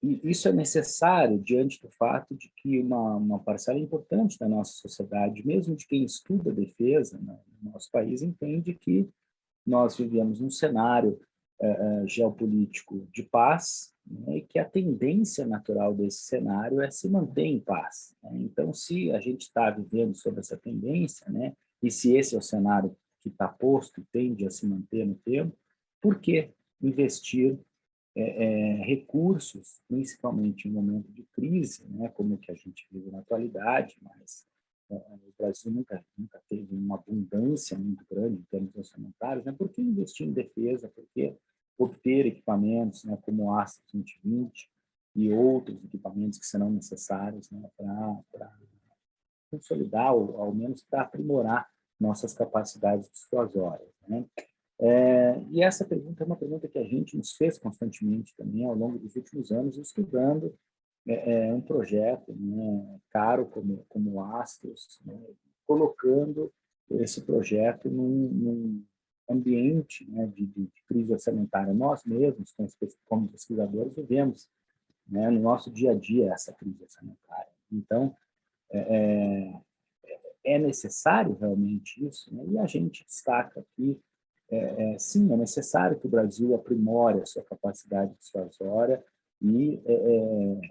S4: E isso é necessário diante do fato de que uma parcela importante da nossa sociedade, mesmo de quem estuda defesa, né, no nosso país, entende que nós vivemos num cenário geopolítico de paz, né, e que a tendência natural desse cenário é se manter em paz, né? Então, se a gente está vivendo sob essa tendência, né, e se esse é o cenário que está posto e tende a se manter no tempo, por que investir recursos, principalmente em momento de crise, né, como o que a gente vive na atualidade, mas o Brasil nunca teve uma abundância muito grande em termos orçamentários, né? Por que investir em defesa? Por que obter equipamentos, né, como o Astra 2020 e outros equipamentos que serão necessários, né, para consolidar, ou ao menos para aprimorar nossas capacidades dissuasórias, né? E essa pergunta é uma pergunta que a gente nos fez constantemente também ao longo dos últimos anos, estudando um projeto, né, caro como o Astros, né, colocando esse projeto num ambiente, né, de crise orçamentária. Nós mesmos, como pesquisadores, vivemos, né, no nosso dia a dia essa crise orçamentária. Então, é necessário realmente isso, né? E a gente destaca aqui, sim, é necessário que o Brasil aprimore a sua capacidade dissuasória e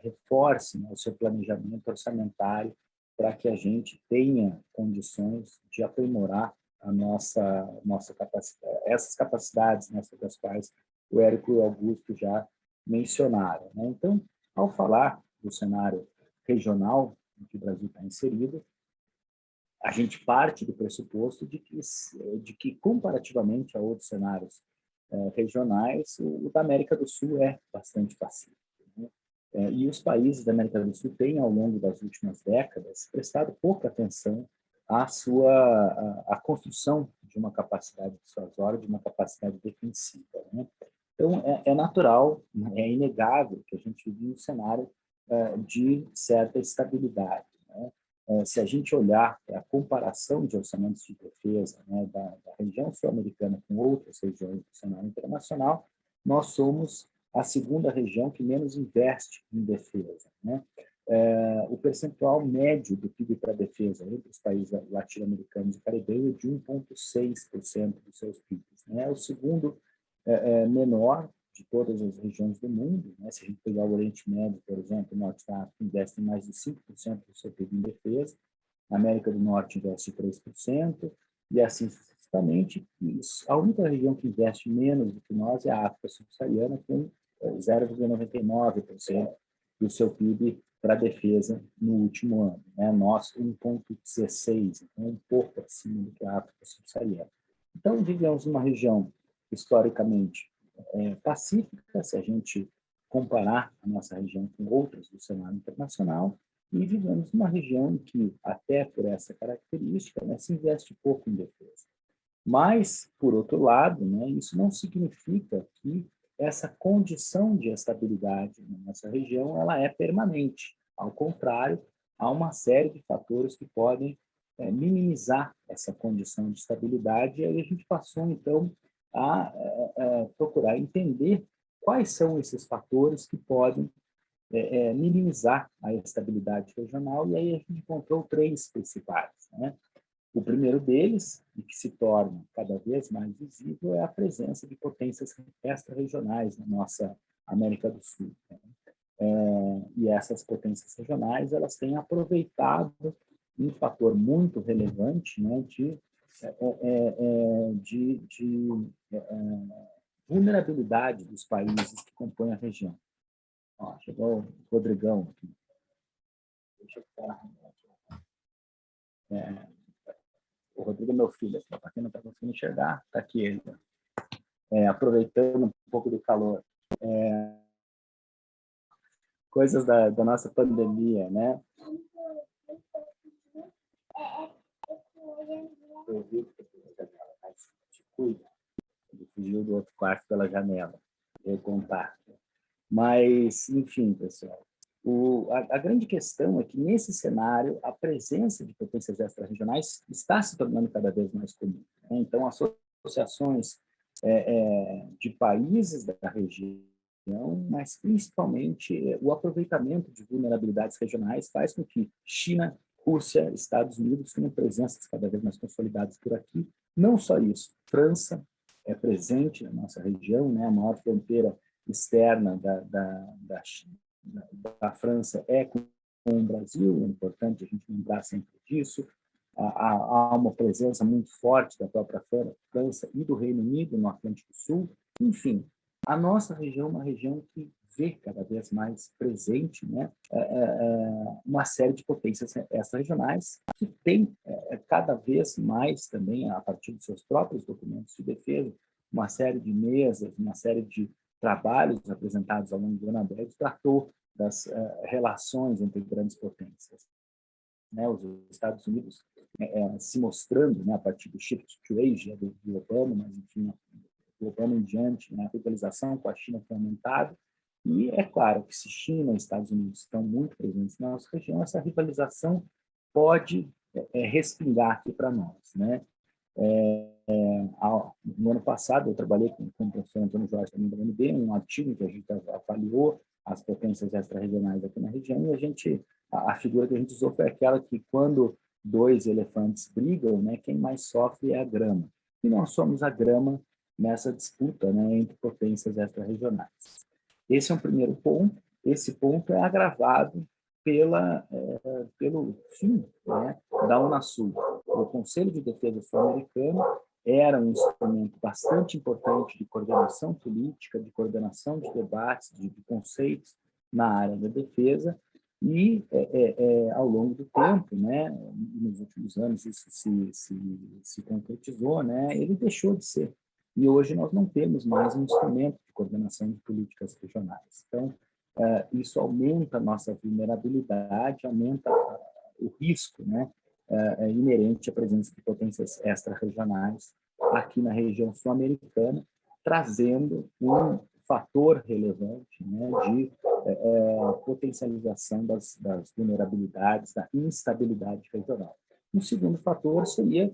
S4: reforce, né, o seu planejamento orçamentário para que a gente tenha condições de aprimorar a nossa capacidade, essas capacidades, né, sobre as quais o Érico e o Augusto já mencionaram, né? Então, ao falar do cenário regional em que o Brasil está inserido, a gente parte do pressuposto de que comparativamente a outros cenários regionais, o da América do Sul é bastante pacífico, né? E os países da América do Sul têm, ao longo das últimas décadas, prestado pouca atenção à construção de uma capacidade dissuasória, de uma capacidade defensiva, né? Então, é natural, é inegável que a gente vive um cenário de certa estabilidade, né? Se a gente olhar para a comparação de orçamentos de defesa, né, da região sul-americana com outras regiões do cenário internacional, nós somos a segunda região que menos investe em defesa, né? O percentual médio do PIB para a defesa entre os países latino-americanos e caribenhos é de 1,6% dos seus PIBs, né? É o segundo menor de todas as regiões do mundo, né? Se a gente pegar o Oriente Médio, por exemplo, o Norte da África investe mais de 5% do seu PIB em defesa, a América do Norte investe 3%, e assim sucessivamente. A única região que investe menos do que nós é a África subsaariana, com 0,99% do seu PIB para a defesa no último ano, né? Nós, 1,16, então um pouco acima do que a África subsaariana. Então, vivemos numa região historicamente pacífica, se a gente comparar a nossa região com outras do cenário internacional, e vivemos numa região que, até por essa característica, né, se investe pouco em defesa. Mas, por outro lado, né, isso não significa que essa condição de estabilidade na nossa região ela é permanente. Ao contrário, há uma série de fatores que podem minimizar essa condição de estabilidade, e aí a gente passou, então, a procurar entender quais são esses fatores que podem minimizar a estabilidade regional, e aí a gente encontrou 3 principais, né? O primeiro deles, e que se torna cada vez mais visível, é a presença de potências extra-regionais na nossa América do Sul, né? E essas potências regionais elas têm aproveitado um fator muito relevante, né, de vulnerabilidade dos países que compõem a região. Ó, chegou o Rodrigão aqui. Deixa eu ficar. O Rodrigo é meu filho, para quem não está conseguindo enxergar, está aqui ele. Aproveitando um pouco do calor. Coisas da nossa pandemia, né? Eu vi que te cuida. Ele fugiu do outro quarto pela janela. Eu contar. Mas, enfim, pessoal, a grande questão é que, nesse cenário, a presença de potências extra-regionais está se tornando cada vez mais comum, né? Então, associações de países da região, mas principalmente o aproveitamento de vulnerabilidades regionais faz com que China, Rússia, Estados Unidos tenham presenças cada vez mais consolidadas por aqui. Não só isso, França é presente na nossa região, né? A maior fronteira externa da França é com o Brasil, é importante a gente lembrar sempre disso. Há uma presença muito forte da própria França e do Reino Unido no Atlântico Sul. Enfim, a nossa região é uma região que vê cada vez mais presente, né, uma série de potências extra-regionais que tem cada vez mais também, a partir dos seus próprios documentos de defesa, uma série de mesas, uma série de trabalhos apresentados ao longo do ano aberto, tratou das relações entre grandes potências, né? Os Estados Unidos se mostrando, né, a partir do Shift to Asia do Obama, mas enfim, do Obama em diante, né, a rivalização com a China tem aumentado, e é claro que se China e Estados Unidos estão muito presentes na nossa região, essa rivalização pode respingar aqui para nós, né? No ano passado, eu trabalhei com o professor Antônio Jorge também da UNB, um artigo que a gente avaliou as potências extra-regionais aqui na região, e a figura que a gente usou foi aquela que, quando 2 elefantes brigam, né, quem mais sofre é a grama. E nós somos a grama nessa disputa, né, entre potências extra-regionais. Esse é um primeiro ponto. Esse ponto é agravado pelo fim, né, da Unasul. O Conselho de Defesa Sul-Americano era um instrumento bastante importante de coordenação política, de coordenação de debates, de conceitos na área da defesa, e ao longo do tempo, né, nos últimos anos isso se concretizou, né, ele deixou de ser. E hoje nós não temos mais um instrumento de coordenação de políticas regionais. Então, isso aumenta a nossa vulnerabilidade, aumenta o risco, né, inerente à presença de potências extra-regionais aqui na região sul-americana, trazendo um fator relevante, né, de potencialização das vulnerabilidades, da instabilidade regional. Um segundo fator seria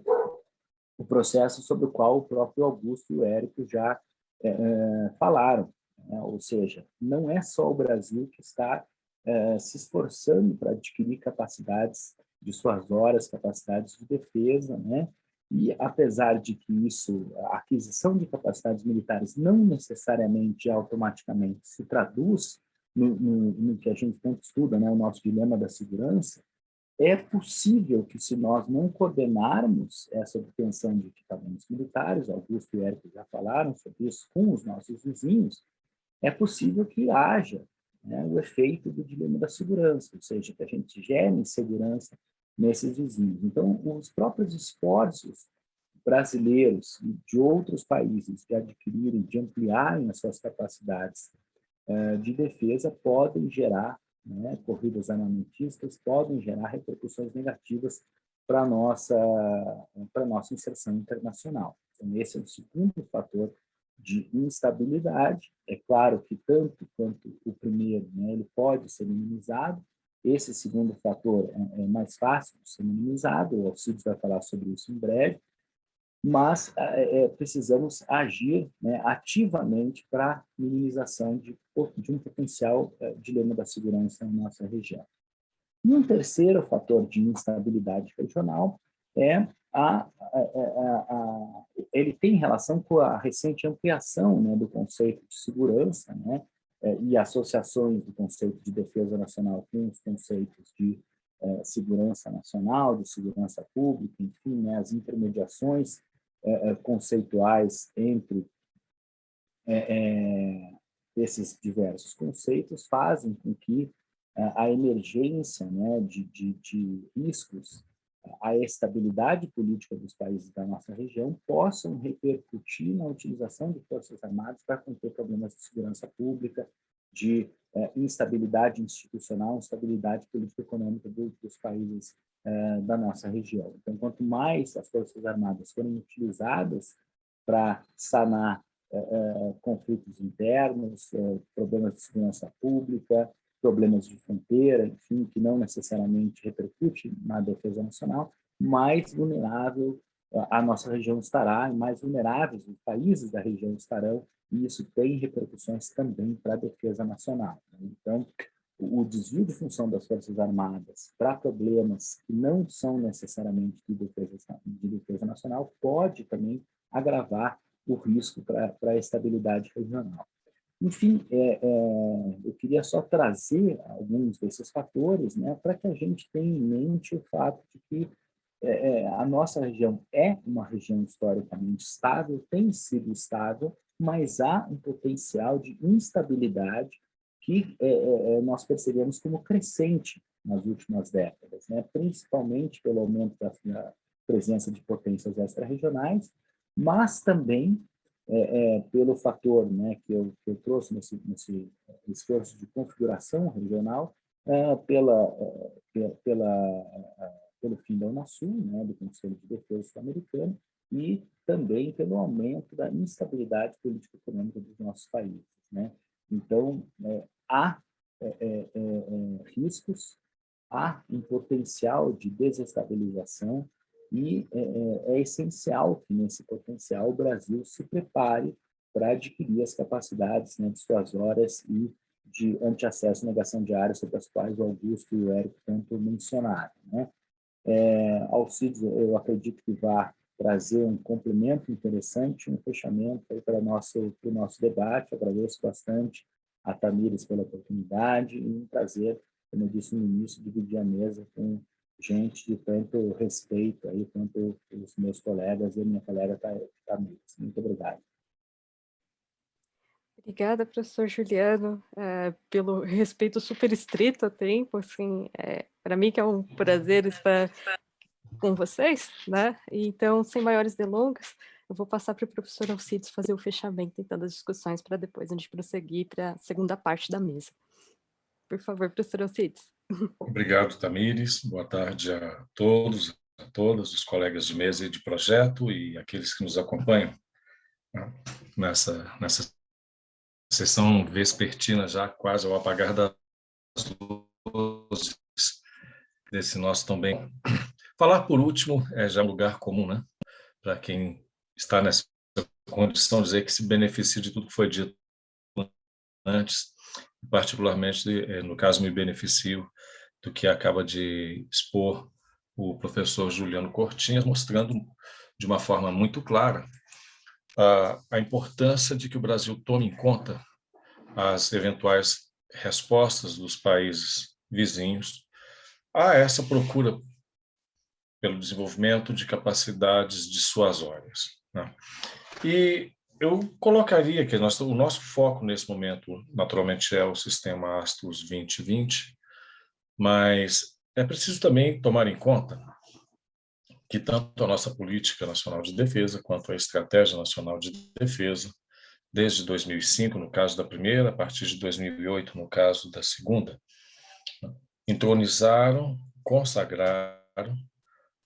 S4: o processo sobre o qual o próprio Augusto e o Érico já falaram, né? Ou seja, não é só o Brasil que está se esforçando para adquirir capacidades de suas horas, capacidades de defesa, né? E apesar de que a aquisição de capacidades militares não necessariamente automaticamente se traduz no que a gente tanto estuda, né, o nosso dilema da segurança, é possível que, se nós não coordenarmos essa obtenção de equipamentos militares, Augusto e Érico já falaram sobre isso, com os nossos vizinhos, é possível que haja né, o efeito do dilema da segurança, ou seja, que a gente gere insegurança nesses vizinhos. Então, os próprios esforços brasileiros e de outros países de adquirirem, de ampliarem as suas capacidades de defesa podem gerar, né, corridas armamentistas, podem gerar repercussões negativas para a nossa inserção internacional. Então, esse é o segundo fator de instabilidade. É claro que tanto quanto o primeiro, né, ele pode ser minimizado. Esse segundo fator é mais fácil de ser minimizado, o Alcides vai falar sobre isso em breve, mas precisamos agir, né, ativamente para a minimização de um potencial dilema da segurança na nossa região. E um terceiro fator de instabilidade regional é ele tem relação com a recente ampliação, né, do conceito de segurança, né, e associações do conceito de defesa nacional com os conceitos de segurança nacional, de segurança pública, enfim, né, as intermediações conceituais entre esses diversos conceitos fazem com que a emergência, né, de riscos à estabilidade política dos países da nossa região possam repercutir na utilização de forças armadas para conter problemas de segurança pública, de instabilidade institucional, instabilidade político-econômica dos países da nossa região. Então, quanto mais as forças armadas forem utilizadas para sanar conflitos internos, problemas de segurança pública, problemas de fronteira, enfim, que não necessariamente repercute na defesa nacional, mais vulnerável a nossa região estará, e mais vulneráveis os países da região estarão, e isso tem repercussões também para a defesa nacional. Então, o desvio de função das Forças Armadas para problemas que não são necessariamente de defesa nacional pode também agravar o risco para a estabilidade regional. Enfim, eu queria só trazer alguns desses fatores, né, para que a gente tenha em mente o fato de que a nossa região é uma região historicamente estável, tem sido estável, mas há um potencial de instabilidade que nós percebemos como crescente nas últimas décadas, né, principalmente pelo aumento da presença de potências extra-regionais, mas também pelo fator, né, que eu trouxe nesse esforço de configuração regional, pelo fim da Unasul, né, do Conselho de Defesa Sul-Americano, e também pelo aumento da instabilidade político-econômica dos nossos países, né? Então, há riscos, há um potencial de desestabilização, e é essencial que, nesse potencial, o Brasil se prepare para adquirir as capacidades, né, dissuasórias e de antiacesso e negação de áreas sobre as quais o Augusto e o Érico tanto mencionaram, né? Alcides, eu acredito que vai trazer um complemento interessante, um fechamento para o nosso debate. Agradeço bastante a Tamires pela oportunidade e um prazer, como eu disse no início, dividir a mesa com gente de tanto respeito aí, quanto os meus colegas e a minha colega Tamires. Muito obrigado.
S1: Obrigada, professor Juliano, pelo respeito super estrito a tempo, assim, para mim que é um prazer estar com vocês, né? Então, sem maiores delongas, eu vou passar para o professor Alcides fazer o fechamento, então, das discussões, para depois a gente prosseguir para a segunda parte da mesa. Por favor, professor Alcides.
S5: Obrigado, Tamires. Boa tarde a todos, a todas, os colegas de mesa e de projeto e aqueles que nos acompanham, né, nessa sessão vespertina, já quase ao apagar das luzes desse nosso também. Falar por último é já um lugar comum, né? Para quem está nessa condição, dizer que se beneficia de tudo que foi dito antes, particularmente, no caso, me beneficio do que acaba de expor o professor Juliano Cortinhas, mostrando de uma forma muito clara a importância de que o Brasil tome em conta as eventuais respostas dos países vizinhos a essa procura pelo desenvolvimento de capacidades dissuasórias, né? E eu colocaria que o nosso foco nesse momento, naturalmente, é o sistema Astros 2020, mas é preciso também tomar em conta que tanto a nossa Política Nacional de Defesa quanto a Estratégia Nacional de Defesa, desde 2005, no caso da primeira, a partir de 2008, no caso da segunda, entronizaram, consagraram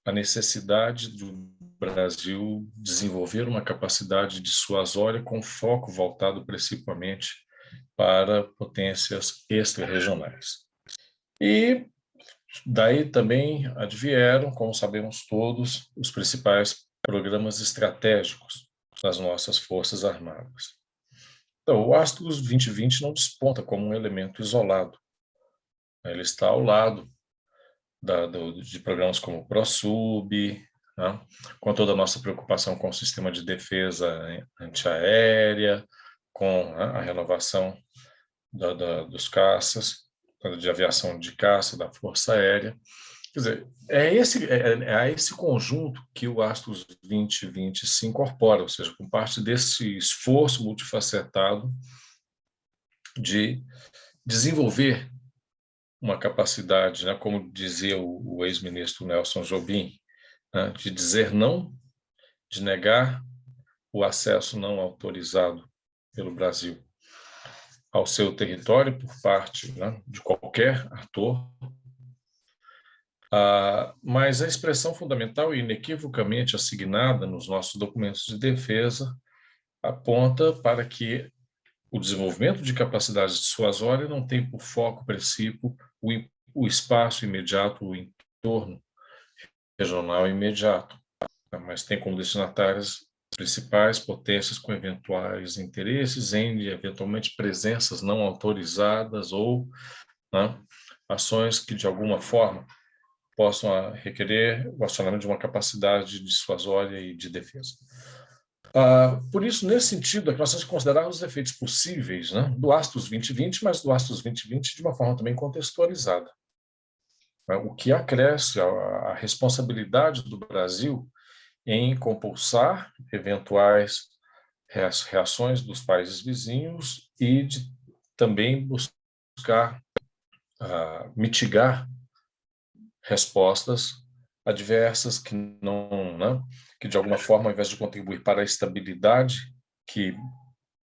S5: a necessidade do Brasil desenvolver uma capacidade dissuasória com foco voltado principalmente para potências extra-regionais. E daí também advieram, como sabemos todos, os principais programas estratégicos das nossas Forças Armadas. Então, o Astros 2020 não desponta como um elemento isolado. Ele está ao lado de programas como o ProSub, né, com toda a nossa preocupação com o sistema de defesa antiaérea, com, né, a renovação dos caças, de aviação de caça, da Força Aérea. Quer dizer, é a esse conjunto que o Astros 2020 se incorpora, ou seja, com parte desse esforço multifacetado de desenvolver uma capacidade, né, como dizia o ex-ministro Nelson Jobim, né, de dizer não, de negar o acesso não autorizado pelo Brasil ao seu território por parte, né, de qualquer ator. Mas a expressão fundamental e inequivocamente assignada nos nossos documentos de defesa aponta para que o desenvolvimento de capacidades dissuasórias não tem por foco princípio o espaço imediato, o entorno regional imediato, mas tem como destinatárias principais potências com eventuais interesses em, eventualmente, presenças não autorizadas ou, né, ações que, de alguma forma, possam requerer o acionamento de uma capacidade dissuasória e de defesa. Por isso, nesse sentido, é que nós temos que considerar os efeitos possíveis, né, do Astros 2020, mas do Astros 2020 de uma forma também contextualizada. O que acresce a responsabilidade do Brasil em compulsar eventuais reações dos países vizinhos e de também buscar mitigar respostas adversas que não, né, que de alguma forma, ao invés de contribuir para a estabilidade que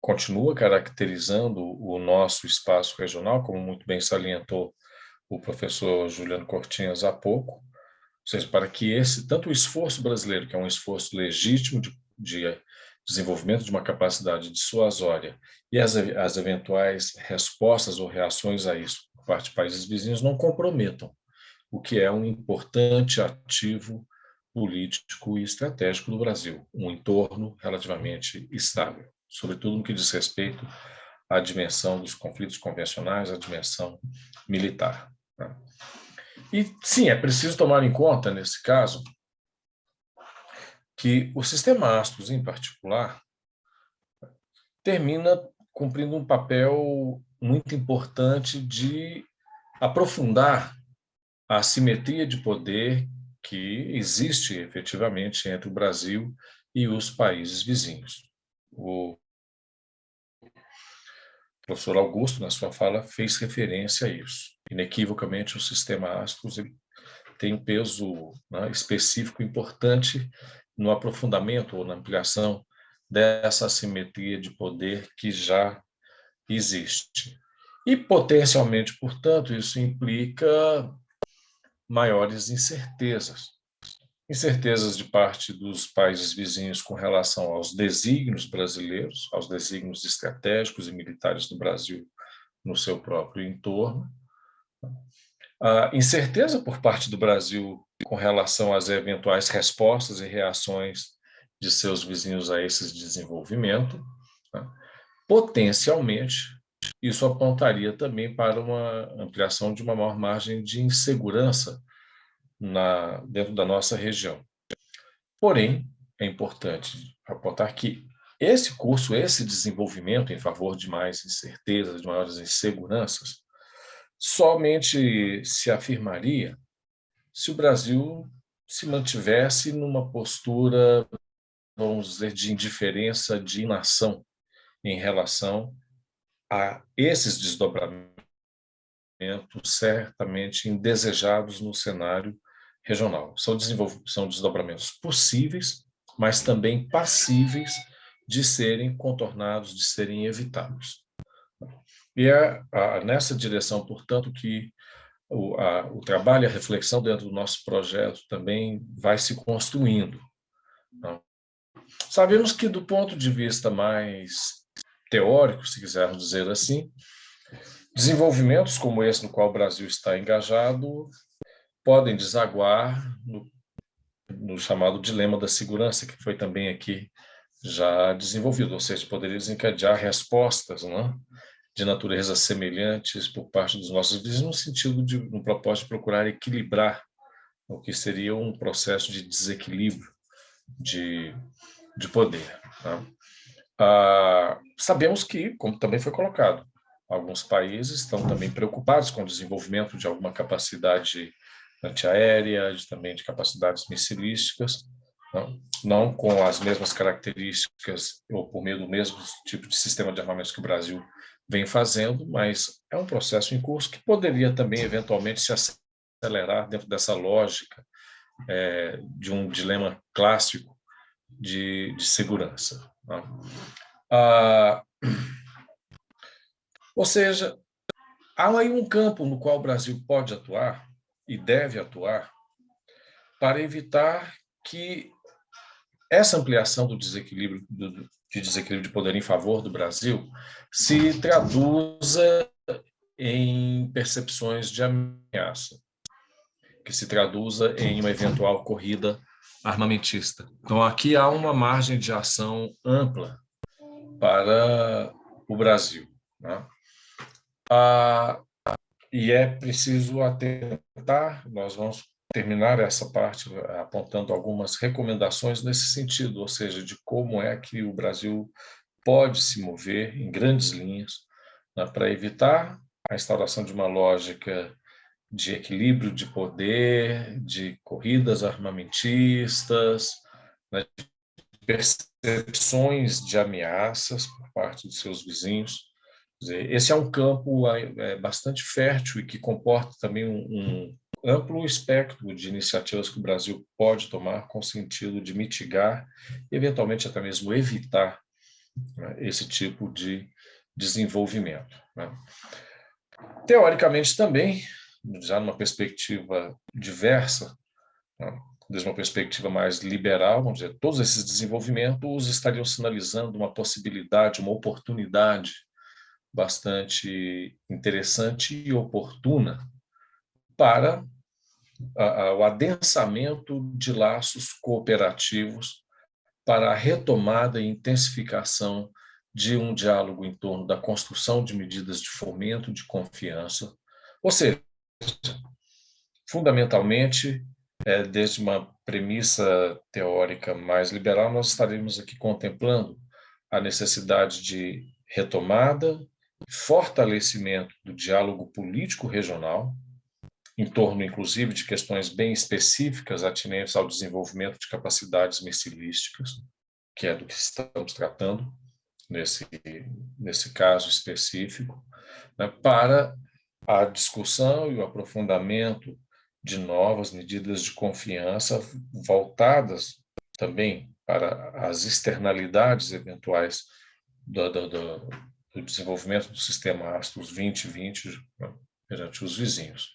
S5: continua caracterizando o nosso espaço regional, como muito bem salientou o professor Juliano Cortinhas há pouco, ou seja, para que tanto o esforço brasileiro, que é um esforço legítimo de desenvolvimento de uma capacidade dissuasória, e as eventuais respostas ou reações a isso por parte de países vizinhos não comprometam o que é um importante ativo político e estratégico do Brasil, um entorno relativamente estável, sobretudo no que diz respeito à dimensão dos conflitos convencionais, à dimensão militar. E, sim, é preciso tomar em conta, nesse caso, que o sistema Astros, em particular, termina cumprindo um papel muito importante de aprofundar a assimetria de poder que existe efetivamente entre o Brasil e os países vizinhos. O professor Augusto, na sua fala, fez referência a isso. Inequivocamente, o sistema Astros tem um peso, né, específico importante no aprofundamento ou na ampliação dessa assimetria de poder que já existe. E, potencialmente, portanto, isso implica maiores incertezas. Incertezas de parte dos países vizinhos com relação aos desígnios brasileiros, aos desígnios estratégicos e militares do Brasil no seu próprio entorno. A incerteza por parte do Brasil com relação às eventuais respostas e reações de seus vizinhos a esse desenvolvimento. Potencialmente, isso apontaria também para uma ampliação de uma maior margem de insegurança dentro da nossa região. Porém, é importante apontar que esse curso, esse desenvolvimento em favor de mais incertezas, de maiores inseguranças, somente se afirmaria se o Brasil se mantivesse numa postura vamos dizer, de indiferença, de inação em relação a esses desdobramentos certamente indesejados no cenário regional. São desdobramentos possíveis, mas também passíveis de serem contornados, de serem evitados. E é nessa direção, portanto, que o trabalho e a reflexão dentro do nosso projeto também vai se construindo. Sabemos que, do ponto de vista mais teórico, se quisermos dizer assim, desenvolvimentos como esse no qual o Brasil está engajado podem desaguar no chamado dilema da segurança, que foi também aqui já desenvolvido, ou seja, poderia desencadear respostas, né, de natureza semelhantes por parte dos nossos vizinhos, no sentido no propósito de procurar equilibrar o que seria um processo de desequilíbrio de poder. Tá? Sabemos que, como também foi colocado, alguns países estão também preocupados com o desenvolvimento de alguma capacidade antiaérea, também de capacidades missilísticas, não com as mesmas características ou por meio do mesmo tipo de sistema de armamentos que o Brasil vem fazendo, mas é um processo em curso que poderia também, eventualmente, se acelerar dentro dessa lógica de um dilema clássico de segurança. Ou seja, há aí um campo no qual o Brasil pode atuar e deve atuar para evitar que essa ampliação do desequilíbrio de poder em favor do Brasil se traduza em percepções de ameaça, que se traduza em uma eventual corrida armamentista. Então, aqui há uma margem de ação ampla para o Brasil, né? E é preciso atentar, nós vamos terminar essa parte apontando algumas recomendações nesse sentido, ou seja, de como é que o Brasil pode se mover em grandes linhas, né, para evitar a instauração de uma lógica de equilíbrio de poder, de corridas armamentistas, né, de percepções de ameaças por parte dos seus vizinhos. Esse é um campo bastante fértil e que comporta também um amplo espectro de iniciativas que o Brasil pode tomar com o sentido de mitigar, eventualmente até mesmo evitar, né, esse tipo de desenvolvimento, né? Teoricamente também, já numa perspectiva diversa, né, desde uma perspectiva mais liberal, vamos dizer, todos esses desenvolvimentos estariam sinalizando uma possibilidade, uma oportunidade bastante interessante e oportuna para o adensamento de laços cooperativos, para a retomada e intensificação de um diálogo em torno da construção de medidas de fomento de confiança, ou seja, fundamentalmente, desde uma premissa teórica mais liberal, nós estaremos aqui contemplando a necessidade de retomada, fortalecimento do diálogo político regional, em torno, inclusive, de questões bem específicas atinentes ao desenvolvimento de capacidades missilísticas, que é do que estamos tratando nesse caso específico, né, para a discussão e o aprofundamento de novas medidas de confiança voltadas também para as externalidades eventuais do desenvolvimento do sistema Astros 2020, né, perante os vizinhos.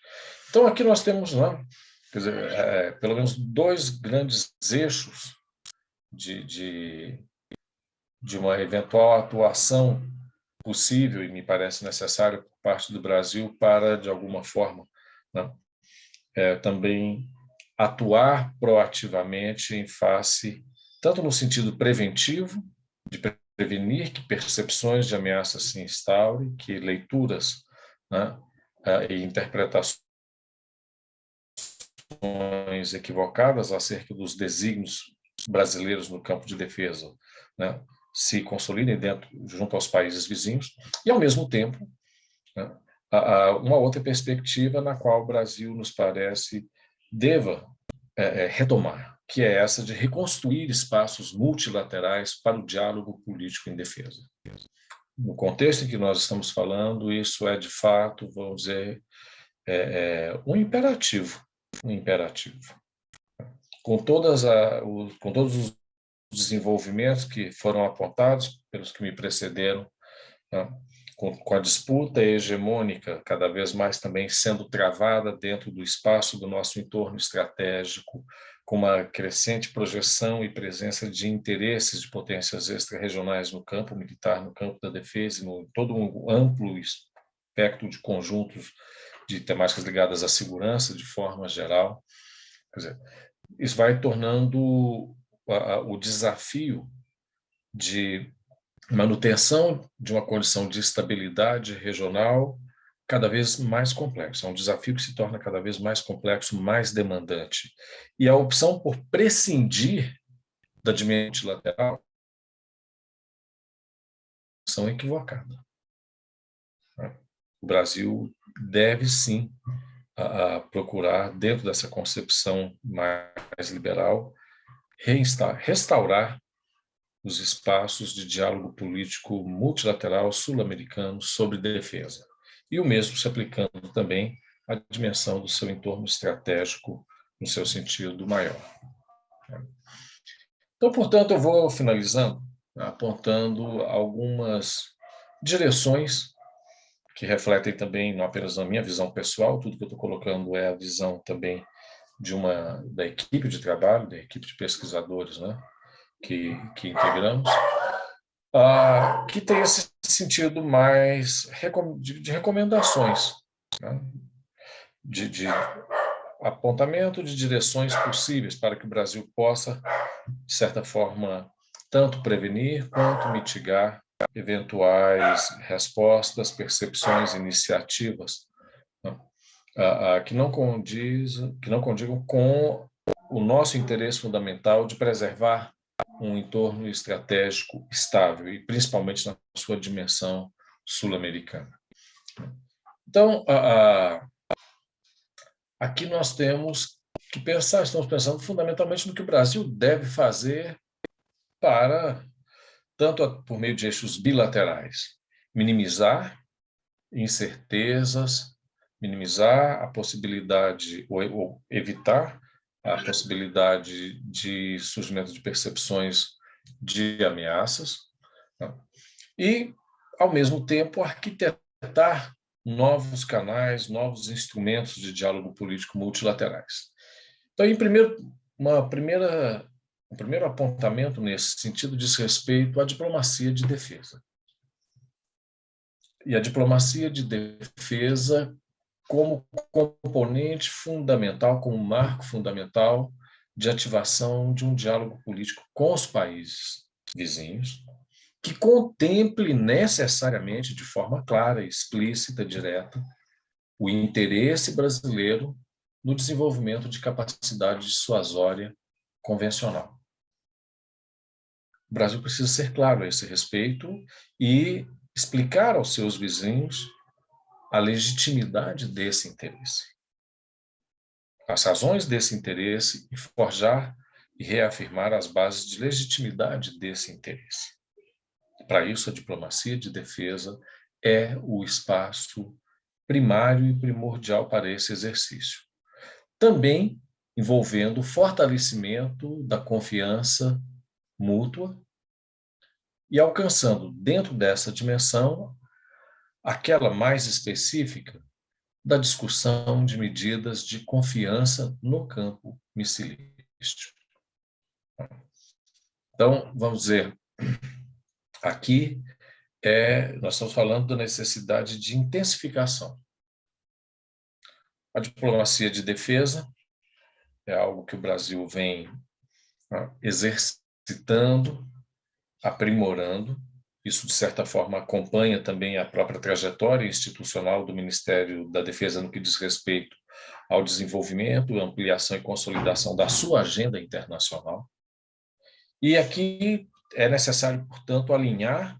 S5: Então, aqui nós temos, né, quer dizer, pelo menos dois grandes eixos de uma eventual atuação possível e me parece necessária por parte do Brasil para, de alguma forma, né, também atuar proativamente em face, tanto no sentido preventivo, de prevenir que percepções de ameaça se instaurem, que leituras, né, e interpretações equivocadas acerca dos desígnios brasileiros no campo de defesa, né, se consolidem junto aos países vizinhos, e, ao mesmo tempo, né, uma outra perspectiva na qual o Brasil, nos parece, deva retomar, que é essa de reconstruir espaços multilaterais para o diálogo político em defesa. No contexto em que nós estamos falando, isso é, de fato, vamos dizer, um imperativo. Com todos os desenvolvimentos que foram apontados pelos que me precederam, né, com a disputa hegemônica cada vez mais também sendo travada dentro do espaço do nosso entorno estratégico, com uma crescente projeção e presença de interesses de potências extra-regionais no campo militar, no campo da defesa, em todo um amplo espectro de conjuntos de temáticas ligadas à segurança de forma geral. Quer dizer, isso vai tornando o desafio de manutenção de uma condição de estabilidade regional cada vez mais complexo. É um desafio que se torna cada vez mais complexo, mais demandante. E a opção por prescindir da dimensão lateral é uma opção equivocada. O Brasil deve, sim, procurar, dentro dessa concepção mais liberal, restaurar os espaços de diálogo político multilateral sul-americano sobre defesa. E o mesmo se aplicando também à dimensão do seu entorno estratégico, no seu sentido maior. Então, portanto, eu vou finalizando, apontando algumas direções que refletem também, não apenas a minha visão pessoal, tudo que eu estou colocando é a visão também da equipe de trabalho, da equipe de pesquisadores, né, que integramos, que tem esse sentido mais de recomendações, né, de apontamento de direções possíveis para que o Brasil possa, de certa forma, tanto prevenir quanto mitigar eventuais respostas, percepções, iniciativas, né, que não condigam com o nosso interesse fundamental de preservar um entorno estratégico estável e principalmente na sua dimensão sul-americana. Então, aqui nós temos que pensar, estamos pensando fundamentalmente no que o Brasil deve fazer para, tanto por meio de eixos bilaterais, minimizar incertezas, minimizar a possibilidade ou evitar a possibilidade de surgimento de percepções de ameaças, né? E, ao mesmo tempo, arquitetar novos canais, novos instrumentos de diálogo político multilaterais. Então, um primeiro apontamento nesse sentido diz respeito à diplomacia de defesa. E a diplomacia de defesa como componente fundamental, como marco fundamental de ativação de um diálogo político com os países vizinhos, que contemple necessariamente, de forma clara, explícita, direta, o interesse brasileiro no desenvolvimento de capacidade dissuasória convencional. O Brasil precisa ser claro a esse respeito e explicar aos seus vizinhos a legitimidade desse interesse, as razões desse interesse e forjar e reafirmar as bases de legitimidade desse interesse. Para isso, a diplomacia de defesa é o espaço primário e primordial para esse exercício. Também envolvendo o fortalecimento da confiança mútua e alcançando, dentro dessa dimensão, aquela mais específica da discussão de medidas de confiança no campo missilístico. Então, vamos dizer, aqui nós estamos falando da necessidade de intensificação. A diplomacia de defesa é algo que o Brasil vem exercitando, aprimorando. Isso, de certa forma, acompanha também a própria trajetória institucional do Ministério da Defesa no que diz respeito ao desenvolvimento, ampliação e consolidação da sua agenda internacional. E aqui é necessário, portanto, alinhar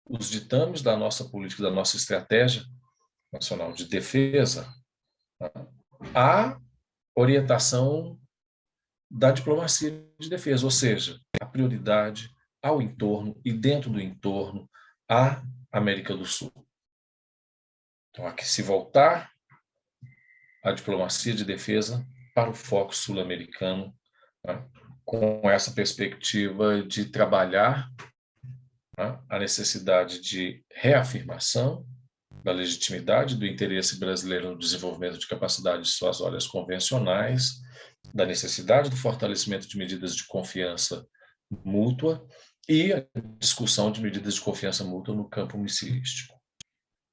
S5: os ditames da nossa política, da nossa estratégia nacional de defesa, à orientação da diplomacia de defesa, ou seja, a prioridade ao entorno e, dentro do entorno, à América do Sul. Então, há que se voltar a diplomacia de defesa para o foco sul-americano, né, com essa perspectiva de trabalhar, né, a necessidade de reafirmação da legitimidade do interesse brasileiro no desenvolvimento de capacidades dissuasórias convencionais, da necessidade do fortalecimento de medidas de confiança mútua e a discussão de medidas de confiança mútua no campo missilístico,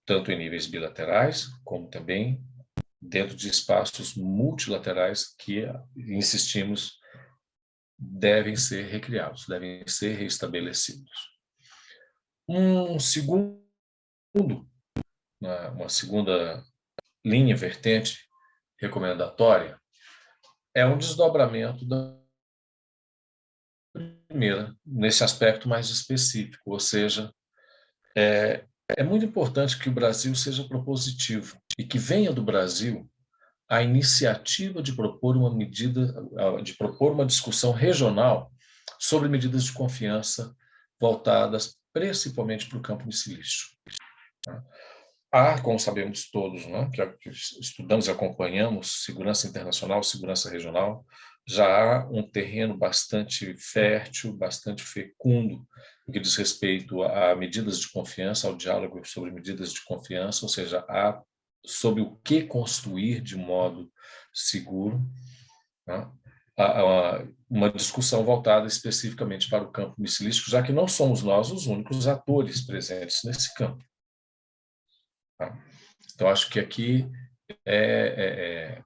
S5: tanto em níveis bilaterais, como também dentro de espaços multilaterais que, insistimos, devem ser recriados, devem ser reestabelecidos. Uma segunda linha vertente recomendatória é um desdobramento da primeira, nesse aspecto mais específico, ou seja, é muito importante que o Brasil seja propositivo e que venha do Brasil a iniciativa de propor uma discussão regional sobre medidas de confiança voltadas principalmente para o campo missilístico. Há, como sabemos todos, né, que estudamos e acompanhamos segurança internacional, segurança regional, já há um terreno bastante fértil, bastante fecundo no que diz respeito a medidas de confiança, ao diálogo sobre medidas de confiança, ou seja, há sobre o que construir de modo seguro, né? Uma discussão voltada especificamente para o campo missilístico, já que não somos nós os únicos atores presentes nesse campo. Tá? Então, acho que aqui é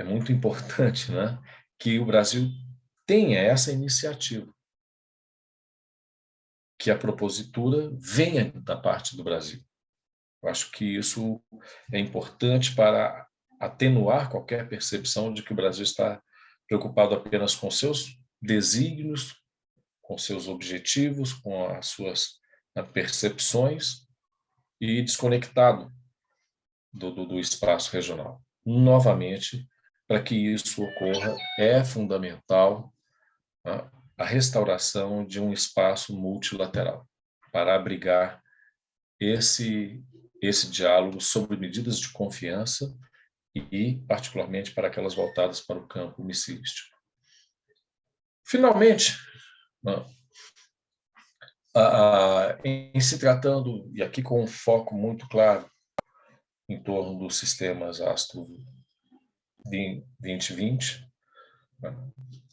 S5: muito importante, né, que o Brasil tenha essa iniciativa, que a propositura venha da parte do Brasil. Eu acho que isso é importante para atenuar qualquer percepção de que o Brasil está preocupado apenas com seus desígnios, com seus objetivos, com as suas percepções e desconectado do espaço regional. Novamente, para que isso ocorra, é fundamental a restauração de um espaço multilateral para abrigar esse diálogo sobre medidas de confiança e, particularmente, para aquelas voltadas para o campo missilístico. Finalmente, em se tratando, e aqui com um foco muito claro em torno dos sistemas Astro 2020,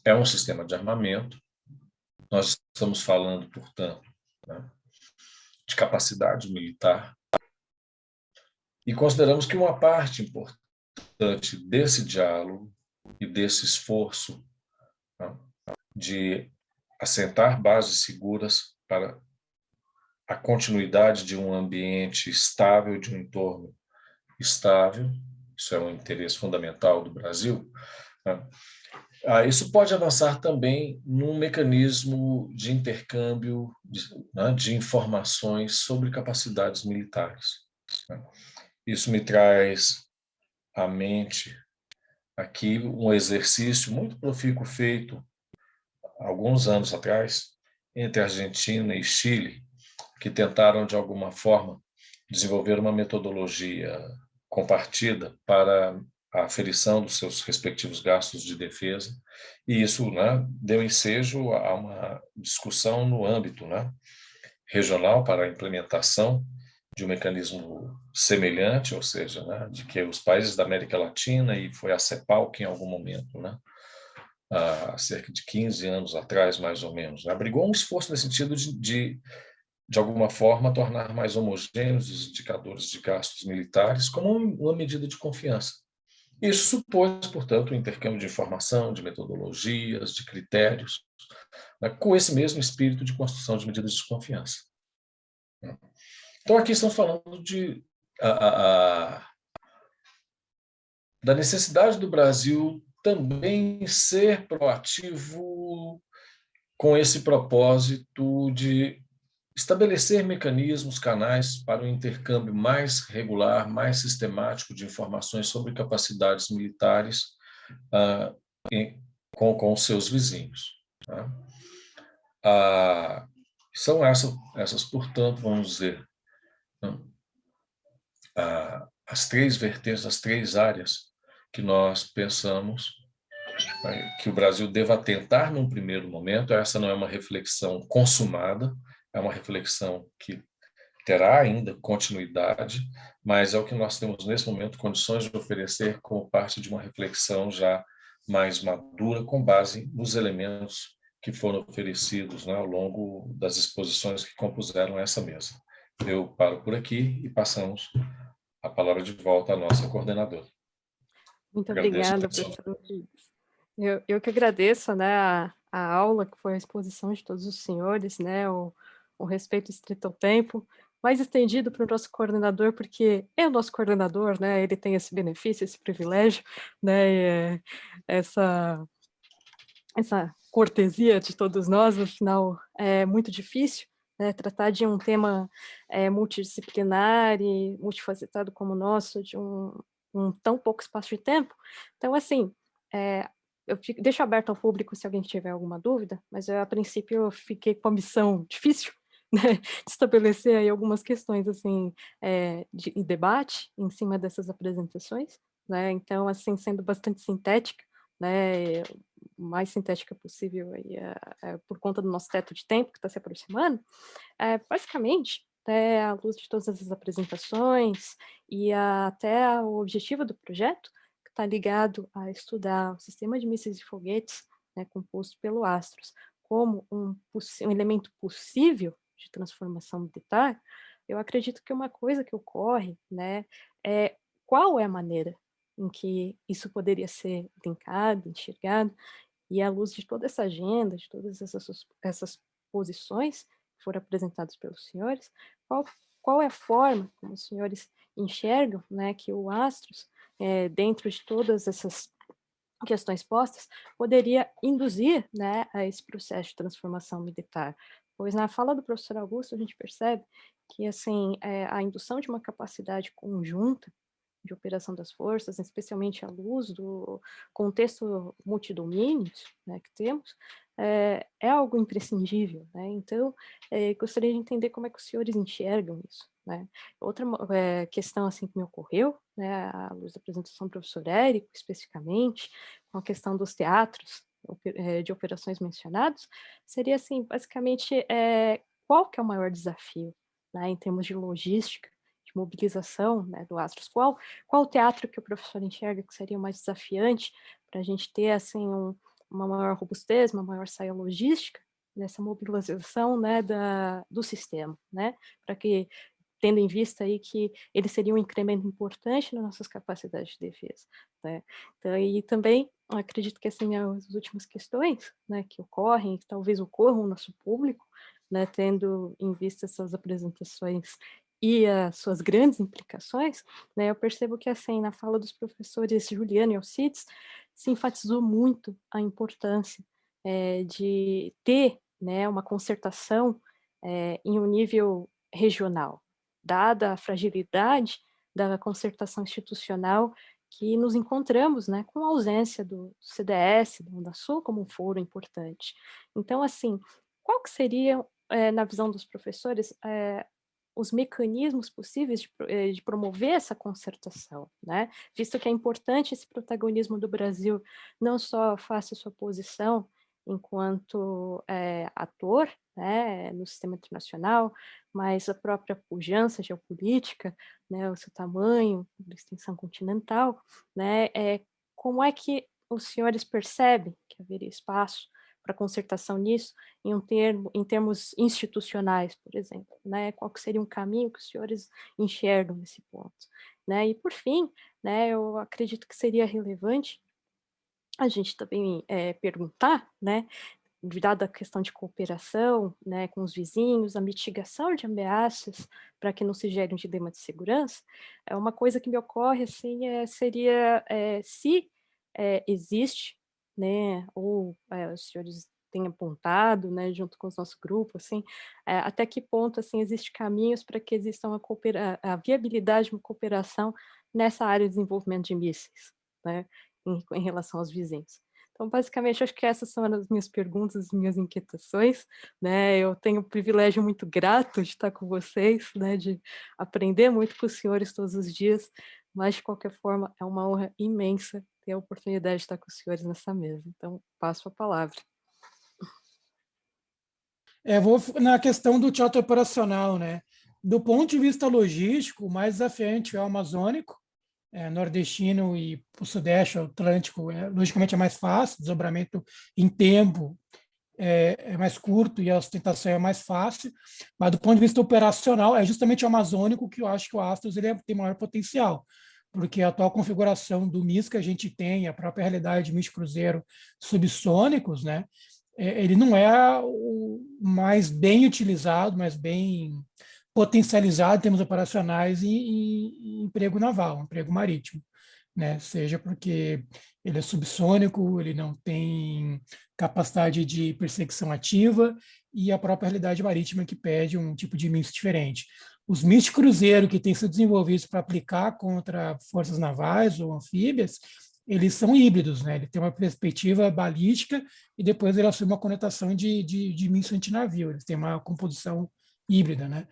S5: é um sistema de armamento. Nós estamos falando, portanto, de capacidade militar, e consideramos que uma parte importante desse diálogo e desse esforço de assentar bases seguras para a continuidade de um ambiente estável, de um entorno estável, isso é um interesse fundamental do Brasil, isso pode avançar também num mecanismo de intercâmbio de informações sobre capacidades militares. Isso me traz à mente aqui um exercício muito profícuo feito alguns anos atrás entre Argentina e Chile, que tentaram, de alguma forma, desenvolver uma metodologia compartida para a aferição dos seus respectivos gastos de defesa, e isso deu ensejo a uma discussão no âmbito regional para a implementação de um mecanismo semelhante, ou seja, de que os países da América Latina, e foi a CEPAL que em algum momento, há cerca de 15 anos atrás, mais ou menos, abrigou um esforço no sentido de alguma forma, tornar mais homogêneos os indicadores de gastos militares como uma medida de confiança. Isso supôs, portanto, o intercâmbio de informação, de metodologias, de critérios, com esse mesmo espírito de construção de medidas de confiança. Então, aqui estamos falando da necessidade do Brasil também ser proativo com esse propósito de estabelecer mecanismos, canais para o intercâmbio mais regular, mais sistemático de informações sobre capacidades militares com os seus vizinhos. Tá? São essas, portanto, vamos dizer, né, as três vertentes, as três áreas que nós pensamos, né, que o Brasil deva tentar num primeiro momento. Essa não é uma reflexão consumada, é uma reflexão que terá ainda continuidade, mas é o que nós temos nesse momento condições de oferecer como parte de uma reflexão já mais madura, com base nos elementos que foram oferecidos, né, ao longo das exposições que compuseram essa mesa. Eu paro por aqui e passamos a palavra de volta à nossa coordenadora.
S1: Muito
S5: Agradeço,
S1: obrigada,
S5: pessoal.
S1: professor Rodrigues. Eu que agradeço, né, a aula, que foi a exposição de todos os senhores, né, o respeito estrito ao tempo, mais estendido para o nosso coordenador, porque é o nosso coordenador, né, ele tem esse benefício, esse privilégio, né, essa cortesia de todos nós. Afinal, é muito difícil, né, tratar de um tema multidisciplinar e multifacetado como o nosso, de um tão pouco espaço de tempo. Então, assim, eu deixo aberto ao público se alguém tiver alguma dúvida, mas a princípio eu fiquei com a missão difícil, né, de estabelecer aí algumas questões assim, de debate em cima dessas apresentações, né. Então, assim, sendo bastante sintética, né, o mais sintética possível aí, por conta do nosso teto de tempo que está se aproximando, basicamente, à luz de todas essas apresentações e até o objetivo do projeto, que está ligado a estudar o sistema de mísseis e foguetes, né, composto pelo Astros, como um elemento possível de transformação militar. Eu acredito que uma coisa que ocorre, né, é qual é a maneira em que isso poderia ser linkado, enxergado, e à luz de toda essa agenda, de todas essas posições que foram apresentadas pelos senhores, qual, qual é a forma como os senhores enxergam, né, que o Astros, dentro de todas essas questões postas, poderia induzir, né, a esse processo de transformação militar? Pois na fala do professor Augusto a gente percebe que, assim, a indução de uma capacidade conjunta de operação das forças, especialmente à luz do contexto multidomínios, né, que temos, é algo imprescindível, né. Então, gostaria de entender como é que os senhores enxergam isso, né. Outra questão, assim, que me ocorreu, né, à luz da apresentação do professor Érico, especificamente, com a questão dos teatros de operações mencionados, seria, assim, basicamente, qual que é o maior desafio, né, em termos de logística, de mobilização, né, do Astros? Qual o teatro que o professor enxerga que seria o mais desafiante para a gente ter, assim, uma maior robustez, uma maior saia logística nessa mobilização, né, do sistema, né, para que, tendo em vista aí que ele seria um incremento importante nas nossas capacidades de defesa, né. Então, e também acredito que, assim, as últimas questões, né, que ocorrem, que talvez ocorram no nosso público, né, tendo em vista essas apresentações e as suas grandes implicações, né, eu percebo que, assim, na fala dos professores Juliano e Alcides, se enfatizou muito a importância de ter, né, uma concertação em um nível regional, dada a fragilidade da concertação institucional que nos encontramos, né, com a ausência do CDS, da Unasul, como um foro importante. Então, assim, qual que seria, na visão dos professores, os mecanismos possíveis de promover essa concertação, né? Visto que é importante esse protagonismo do Brasil, não só face a sua posição enquanto ator, né, no sistema internacional, mas a própria pujança geopolítica, né, o seu tamanho, a extensão continental, né, como é que os senhores percebem que haveria espaço para concertação nisso, em termos institucionais, por exemplo, né? Qual que seria um caminho que os senhores enxergam nesse ponto, né? E por fim, né, eu acredito que seria relevante a gente também perguntar, né, dada a questão de cooperação, né, com os vizinhos, a mitigação de ameaças para que não se gere um dilema de segurança, é uma coisa que me ocorre, assim, seria se existe, né, ou os senhores têm apontado, né, junto com o nosso grupo, assim, até que ponto, assim, existe caminhos para que exista a viabilidade de uma cooperação nessa área de desenvolvimento de mísseis, né, em relação aos vizinhos. Então, basicamente, acho que essas são as minhas perguntas, as minhas inquietações, né? Eu tenho um privilégio muito grato de estar com vocês, né? De aprender muito com os senhores todos os dias, mas, de qualquer forma, é uma honra imensa ter a oportunidade de estar com os senhores nessa mesa. Então, passo a palavra.
S2: Vou na questão do teatro operacional, né? Do ponto de vista logístico, o mais desafiante é o amazônico, nordestino e o sudeste, o atlântico, logicamente é mais fácil, desdobramento em tempo é mais curto e a sustentação é mais fácil, mas do ponto de vista operacional, é justamente o amazônico que eu acho que o Astros tem maior potencial, porque a atual configuração do MIS que a gente tem, a própria realidade de MIS Cruzeiro subsônicos, né, ele não é o mais bem utilizado, mais bem potencializado em termos operacionais em emprego naval, emprego marítimo, né? Seja porque ele é subsônico, ele não tem capacidade de perseguição ativa e a própria realidade marítima que pede um tipo de MIS diferente. Os MIS de cruzeiro que têm sido desenvolvidos para aplicar contra forças navais ou anfíbias, eles são híbridos, né? Ele tem uma perspectiva balística e depois ele assume uma conotação de MIS antinavio. Eles têm uma composição híbrida, né?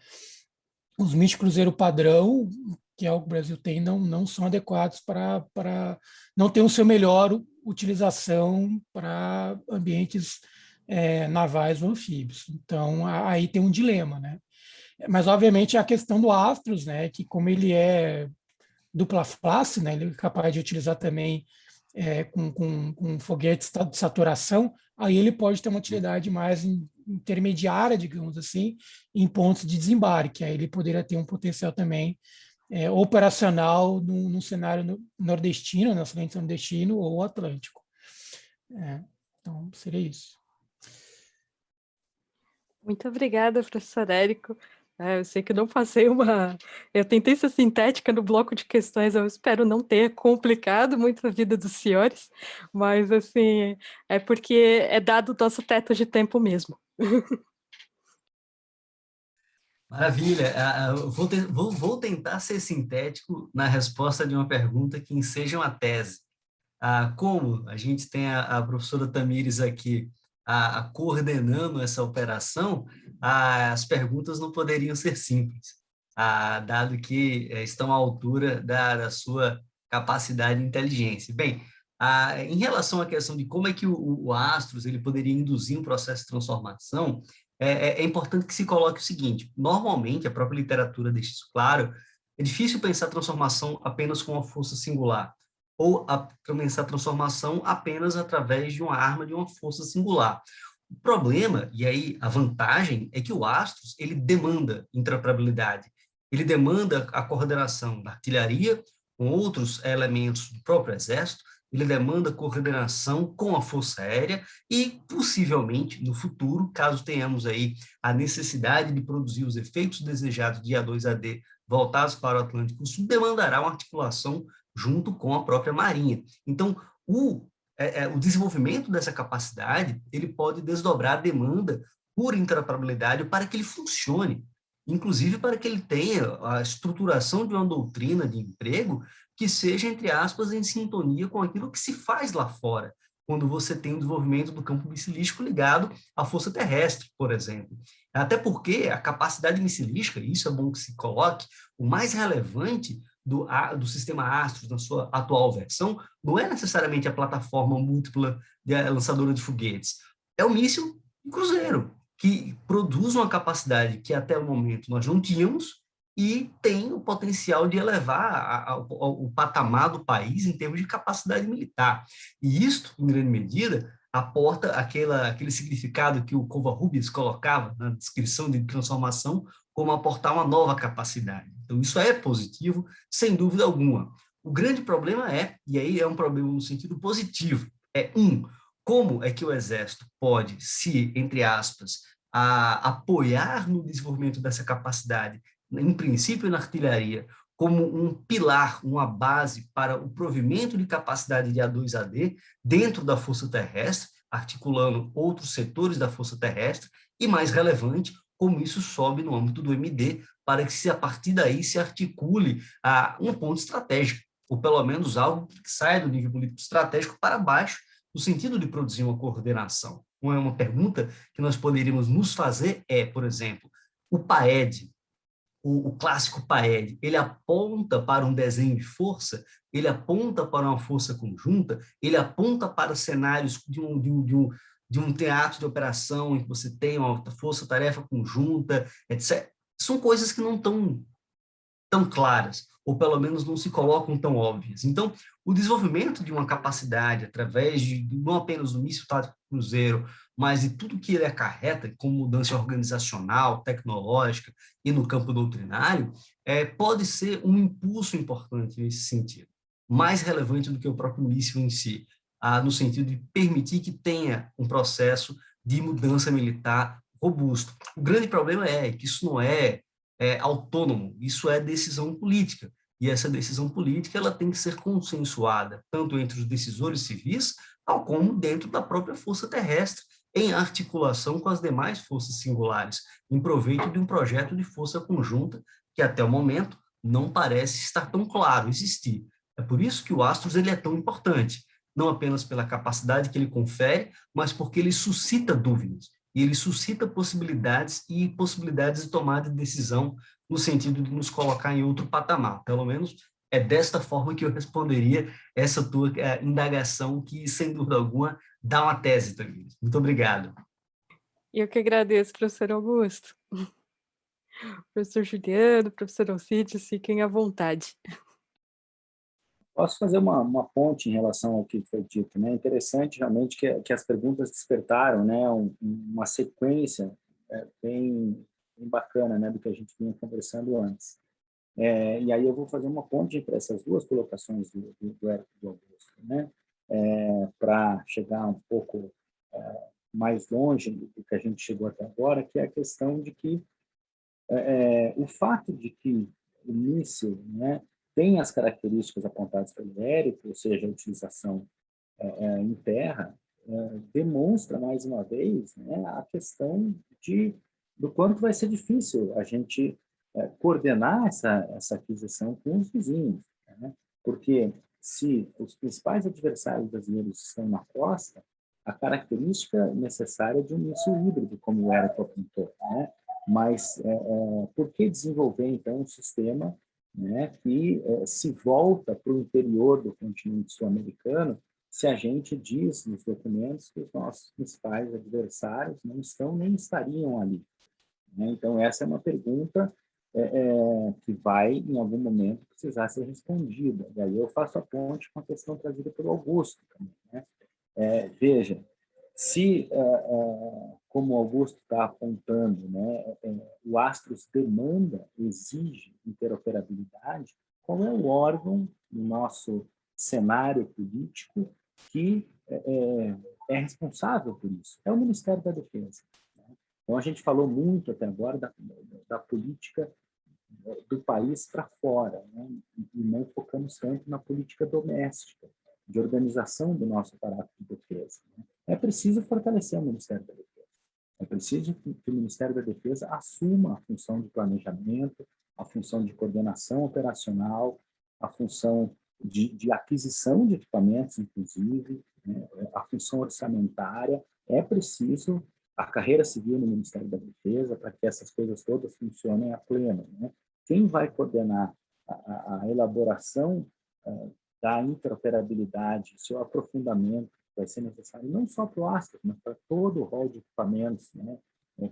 S2: Os MIS de cruzeiro padrão, que é o que o Brasil tem, não são adequados para não ter o seu melhor utilização para ambientes navais ou anfíbios. Então, aí tem um dilema, né? Mas, obviamente, a questão do Astros, né, que como ele é dupla face, né, ele é capaz de utilizar também com foguetes de saturação, aí ele pode ter uma utilidade mais intermediária, digamos assim, em pontos de desembarque. Aí ele poderia ter um potencial também operacional num cenário nordestino, no Atlântico nordestino ou Atlântico. Então, seria isso.
S1: Muito obrigada, professor Érico. Eu sei que eu não passei uma... Eu tentei ser sintética no bloco de questões, eu espero não ter complicado muito a vida dos senhores, mas, assim, é porque é dado o nosso teto de tempo mesmo.
S3: Maravilha. Eu vou tentar ser sintético na resposta de uma pergunta que enseja uma tese. Como a gente tem a professora Tamires aqui coordenando essa operação, as perguntas não poderiam ser simples, dado que estão à altura da sua capacidade e inteligência. Bem, em relação à questão de como é que o Astros ele poderia induzir um processo de transformação, é importante que se coloque o seguinte: normalmente, a própria literatura deixa isso claro, é difícil pensar transformação apenas com uma força singular, ou começar a transformação apenas através de uma arma, de uma força singular. O problema, e aí a vantagem, é que o Astros ele demanda interoperabilidade, ele demanda a coordenação da artilharia com outros elementos do próprio Exército, ele demanda coordenação com a Força Aérea e, possivelmente, no futuro, caso tenhamos aí a necessidade de produzir os efeitos desejados de A2AD voltados para o Atlântico Sul, demandará uma articulação junto com a própria Marinha. Então, o desenvolvimento dessa capacidade, ele pode desdobrar a demanda por interoperabilidade para que ele funcione, inclusive para que ele tenha a estruturação de uma doutrina de emprego que seja, entre aspas, em sintonia com aquilo que se faz lá fora, quando você tem o desenvolvimento do campo missilístico ligado à força terrestre, por exemplo. Até porque a capacidade missilística, e isso é bom que se coloque, o mais relevante do sistema Astros na sua atual versão não é necessariamente a plataforma múltipla lançadora de foguetes, é o míssil cruzeiro, que produz uma capacidade que até o momento nós não tínhamos e tem o potencial de elevar o patamar do país em termos de capacidade militar. E isto, em grande medida, aporta aquele significado que o Covarrubias colocava na descrição de transformação como aportar uma nova capacidade. Então, isso é positivo, sem dúvida alguma. O grande problema e aí é um problema no sentido positivo, como é que o Exército pode se, entre aspas, apoiar no desenvolvimento dessa capacidade, em princípio na artilharia, como um pilar, uma base para o provimento de capacidade de A2AD dentro da Força Terrestre, articulando outros setores da Força Terrestre, e mais relevante, como isso sobe no âmbito do MD, para que a partir daí se articule um ponto estratégico, ou pelo menos algo que saia do nível político estratégico para baixo, no sentido de produzir uma coordenação. Uma pergunta que nós poderíamos nos fazer é, por exemplo, o PAED, o clássico PAED, ele aponta para um desenho de força, ele aponta para uma força conjunta, ele aponta para cenários de um teatro de operação em que você tem uma força-tarefa conjunta, etc. São coisas que não estão tão claras, ou pelo menos não se colocam tão óbvias. Então, o desenvolvimento de uma capacidade através de não apenas do míssil tático cruzeiro, mas de tudo que ele acarreta, como mudança organizacional, tecnológica e no campo doutrinário, pode ser um impulso importante nesse sentido, mais relevante do que o próprio míssil em si, no sentido de permitir que tenha um processo de mudança militar robusto. O grande problema é que isso não é autônomo, isso é decisão política. E essa decisão política ela tem que ser consensuada, tanto entre os decisores civis, tal como dentro da própria força terrestre, em articulação com as demais forças singulares, em proveito de um projeto de força conjunta que, até o momento, não parece estar tão claro existir. É por isso que o Astros ele é tão importante, não apenas pela capacidade que ele confere, mas porque ele suscita dúvidas. E ele suscita possibilidades de tomada de decisão no sentido de nos colocar em outro patamar. Pelo menos é desta forma que eu responderia essa tua indagação, que, sem dúvida alguma, dá uma tese também. Muito obrigado.
S1: Eu que agradeço, professor Augusto. Professor Juliano, professor Alcides, fiquem à vontade.
S4: Posso fazer uma ponte em relação ao que foi dito, né? É interessante realmente que as perguntas despertaram, né, uma sequência bem bacana, né, do que a gente vinha conversando antes. E aí eu vou fazer uma ponte entre essas duas colocações do Érico e do Augusto, né, para chegar um pouco mais longe do que a gente chegou até agora, que é a questão de que o fato de que o míssil, né, tem as características apontadas pelo Érico, ou seja, a utilização em terra, demonstra, mais uma vez, né, a questão do quanto vai ser difícil a gente coordenar essa aquisição com os vizinhos, né? Porque se os principais adversários brasileiros estão na costa, a característica necessária de um míssil híbrido, como o Érico apontou, né? Mas por que desenvolver, então, um sistema, né, que se volta para o interior do continente sul-americano, se a gente diz nos documentos que os nossos principais adversários não estão nem estariam ali, né? Então, essa é uma pergunta que vai, em algum momento, precisar ser respondida. E aí eu faço a ponte com a questão trazida pelo Augusto também, né? Veja, se, como o Augusto está apontando, né, o Astros demanda, exige interoperabilidade, qual é o órgão no nosso cenário político que é responsável por isso? É o Ministério da Defesa. Né? Então, a gente falou muito até agora da política do país para fora, né? E não focamos tanto na política doméstica, de organização do nosso aparato de defesa. Né? É preciso fortalecer o Ministério da Defesa. É preciso que o Ministério da Defesa assuma a função de planejamento, a função de coordenação operacional, a função de aquisição de equipamentos, inclusive, né? A função orçamentária. É preciso a carreira civil no Ministério da Defesa para que essas coisas todas funcionem a pleno, né? Quem vai coordenar a elaboração da interoperabilidade, seu aprofundamento vai ser necessário não só para o Astros, mas para todo o rol de equipamentos, né,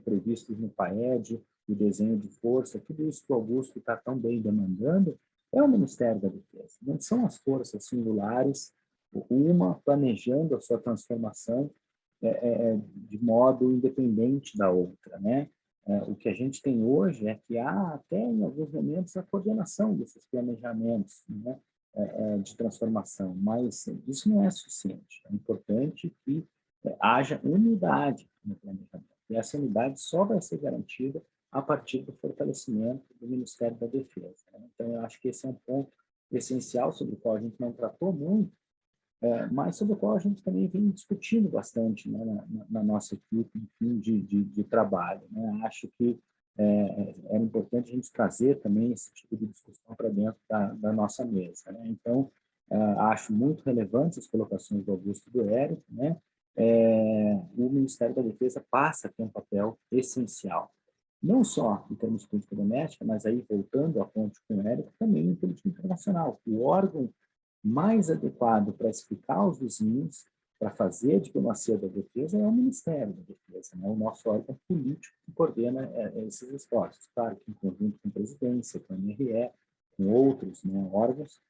S4: previstos no PAED, o desenho de força, tudo isso que o Augusto está tão bem demandando, é o Ministério da Defesa. Não são as forças singulares, uma planejando a sua transformação de modo independente da outra, né? O que a gente tem hoje é que há até, em alguns momentos, a coordenação desses planejamentos, né, de transformação, mas isso não é suficiente. É importante que haja unidade no planejamento. E essa unidade só vai ser garantida a partir do fortalecimento do Ministério da Defesa. Né? Então, eu acho que esse é um ponto essencial sobre o qual a gente não tratou muito, mas sobre o qual a gente também vem discutindo bastante, né, na nossa equipe, enfim, de trabalho. Né? Acho que era importante a gente trazer também esse tipo de discussão para dentro da nossa mesa. Né? Então, acho muito relevantes as colocações do Augusto e do Érico, né? O Ministério da Defesa passa a ter um papel essencial, não só em termos de política doméstica, mas aí, voltando à ponte com o Érico, também em política internacional. O órgão mais adequado para explicar aos vizinhos, para fazer a diplomacia da defesa, é o Ministério da Defesa, né? O nosso órgão político que coordena esses esforços. Claro que em conjunto com a presidência, com a MRE, com outros, né, órgãos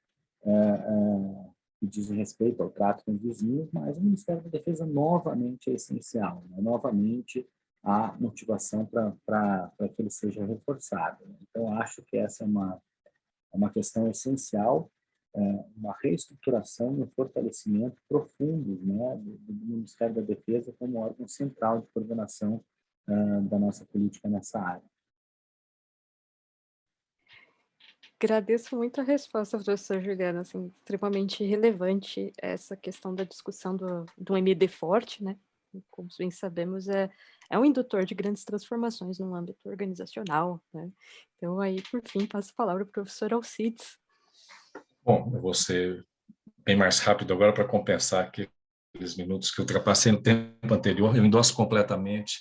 S4: que dizem respeito ao trato com os vizinhos, mas o Ministério da Defesa novamente é essencial, né? Novamente a motivação para que ele seja reforçado, né? Então, acho que essa é uma questão essencial, uma reestruturação e um fortalecimento profundo, né, do Ministério da Defesa como órgão central de coordenação da nossa política nessa área.
S1: Agradeço muito a resposta, professor Juliano, assim, extremamente relevante essa questão da discussão do MD forte, né? Como bem sabemos, é um indutor de grandes transformações no âmbito organizacional, né? Então, aí, por fim, passo a palavra para o professor Alcides.
S5: Bom, eu vou ser bem mais rápido agora para compensar aqueles minutos que eu ultrapassei no tempo anterior. Eu endosso completamente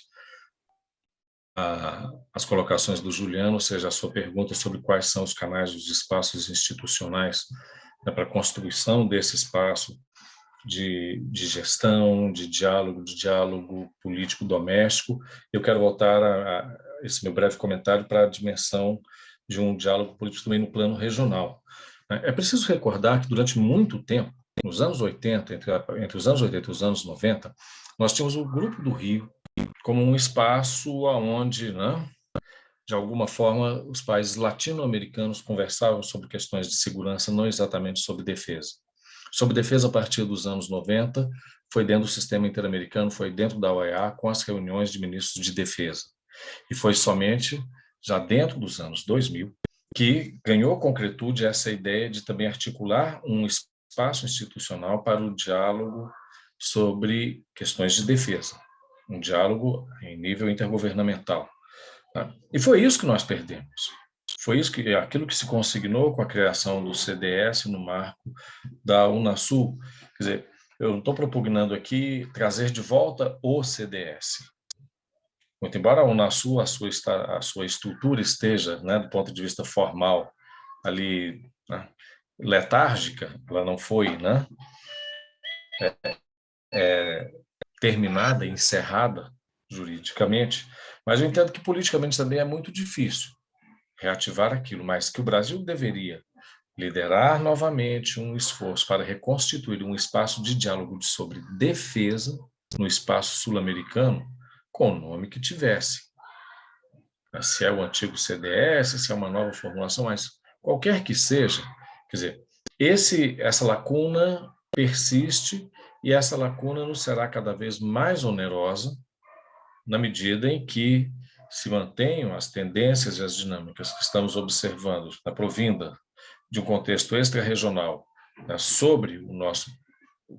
S5: as colocações do Juliano, ou seja, a sua pergunta sobre quais são os canais dos espaços institucionais, né, para a construção desse espaço de gestão, de diálogo político doméstico. Eu quero voltar a esse meu breve comentário para a dimensão de um diálogo político também no plano regional. É preciso recordar que durante muito tempo, nos anos 80, entre os anos 80 e os anos 90, nós tínhamos o Grupo do Rio como um espaço onde, né, de alguma forma, os países latino-americanos conversavam sobre questões de segurança, não exatamente sobre defesa. Sobre defesa, a partir dos anos 90, foi dentro do sistema interamericano, foi dentro da OEA, com as reuniões de ministros de defesa. E foi somente já dentro dos anos 2000 que ganhou concretude essa ideia de também articular um espaço institucional para o diálogo sobre questões de defesa, um diálogo em nível intergovernamental. E foi isso que nós perdemos. Foi aquilo que se consignou com a criação do CDS no marco da Unasul. Quer dizer, eu não estou propugnando aqui trazer de volta o CDS. Muito embora a Unasul, a sua estrutura esteja, né, do ponto de vista formal, ali, né, letárgica, ela não foi, né, terminada, encerrada juridicamente, mas eu entendo que politicamente também é muito difícil reativar aquilo, mas que o Brasil deveria liderar novamente um esforço para reconstituir um espaço de diálogo sobre defesa no espaço sul-americano, com o nome que tivesse. Se é o antigo CDS, se é uma nova formulação, mas qualquer que seja, quer dizer, essa lacuna persiste e essa lacuna nos será cada vez mais onerosa na medida em que se mantenham as tendências e as dinâmicas que estamos observando na provinda de um contexto extra-regional, né, sobre o nosso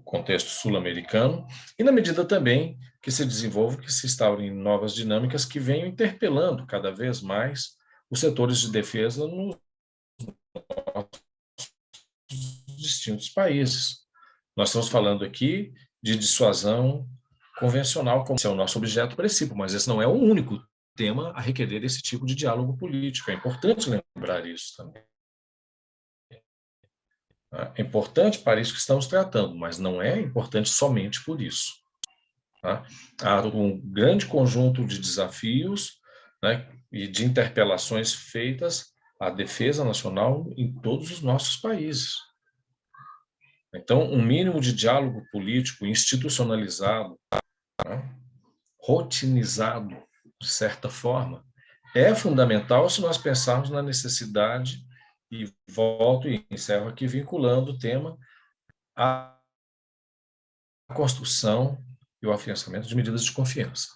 S5: contexto sul-americano, e na medida também que se desenvolvam, que se instaurem novas dinâmicas que venham interpelando cada vez mais os setores de defesa nos distintos países. Nós estamos falando aqui de dissuasão convencional, como é o nosso objeto princípio, mas esse não é o único tema a requerer esse tipo de diálogo político. É importante lembrar isso também. É importante para isso que estamos tratando, mas não é importante somente por isso. Há um grande conjunto de desafios, né, e de interpelações feitas à defesa nacional em todos os nossos países. Então, um mínimo de diálogo político institucionalizado, né, rotinizado, de certa forma, é fundamental se nós pensarmos na necessidade, e volto e encerro aqui vinculando o tema à construção e o afiançamento de medidas de confiança.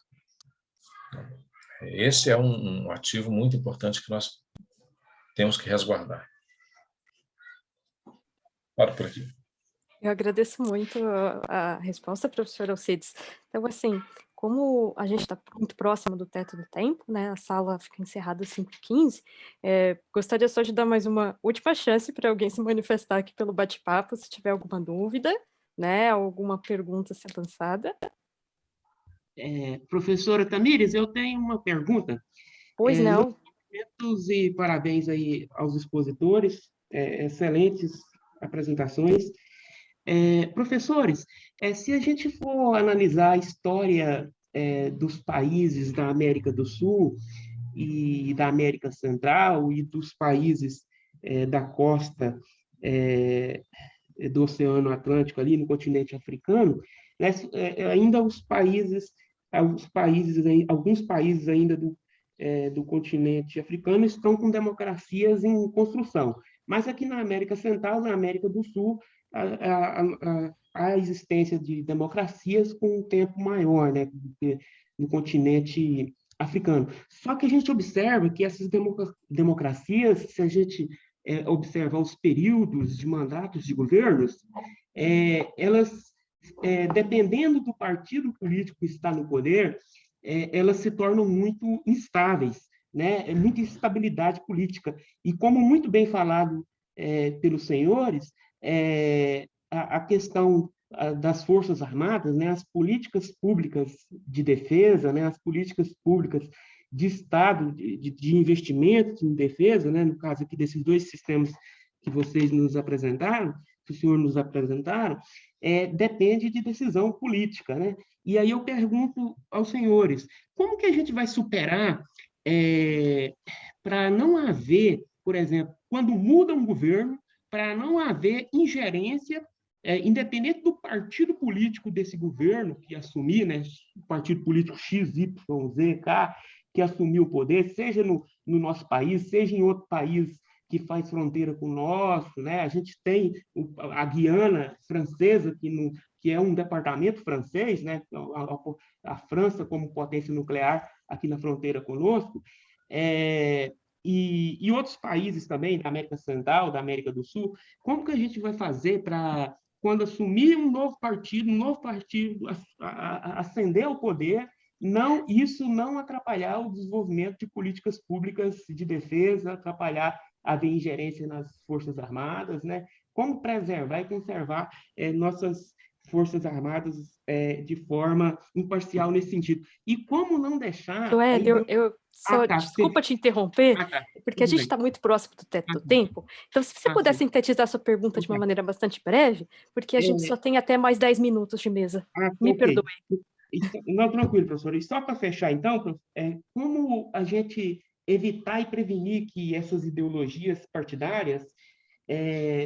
S5: Esse é um ativo muito importante que nós temos que resguardar. Para por aqui.
S1: Eu agradeço muito a resposta, professor Alcides. Então, assim, como a gente está muito próximo do teto do tempo, né, a sala fica encerrada às 5h15, gostaria só de dar mais uma última chance para alguém se manifestar aqui pelo bate-papo, se tiver alguma dúvida, né, alguma pergunta a ser lançada.
S6: Professora Tamires, eu tenho uma pergunta.
S1: Pois
S6: Meus
S1: não.
S6: cumprimentos e parabéns aí aos expositores, excelentes apresentações. Professores, se a gente for analisar a história dos países da América do Sul e da América Central e dos países da costa do Oceano Atlântico ali no continente africano, né, ainda alguns países ainda do continente africano estão com democracias em construção. Mas aqui na América Central, na América do Sul, a existência de democracias com um tempo maior, né, no continente africano. Só que a gente observa que essas democracias, se a gente observar os períodos de mandatos de governos, elas, dependendo do partido político que está no poder, elas se tornam muito instáveis, né? Muita instabilidade política. E como muito bem falado pelos senhores, a questão das Forças Armadas, né, as políticas públicas de defesa, né, as políticas públicas de Estado, de investimentos em defesa, né, no caso aqui desses dois sistemas que vocês nos apresentaram, que o senhor nos apresentaram, depende de decisão política, né? E aí eu pergunto aos senhores, como que a gente vai superar para não haver, por exemplo, quando muda um governo, para não haver ingerência, independente do partido político desse governo que assumir, né, o partido político X, Y, Z, K, que assumiu o poder, seja no nosso país, seja em outro país que faz fronteira com o nosso, né? A gente tem a Guiana francesa, que é um departamento francês, né? A França como potência nuclear aqui na fronteira conosco, e outros países também da América Central, da América do Sul. Como que a gente vai fazer para, quando assumir um novo partido ascender ao poder, isso não atrapalhar o desenvolvimento de políticas públicas de defesa, atrapalhar haver ingerência nas Forças Armadas, né? Como preservar e conservar nossas Forças Armadas de forma imparcial nesse sentido. E como não deixar...
S1: Joélio, eu só,
S6: tá,
S1: desculpa te interromper,
S6: tá,
S1: porque a gente
S6: bem.
S1: está muito próximo do teto do tempo. Então, se você puder sintetizar sua pergunta de uma maneira bastante breve, porque a gente só tem até mais 10 minutos de mesa. Me perdoe.
S6: Não, tranquilo, professor. E só para fechar, então, como a gente evitar e prevenir que essas ideologias partidárias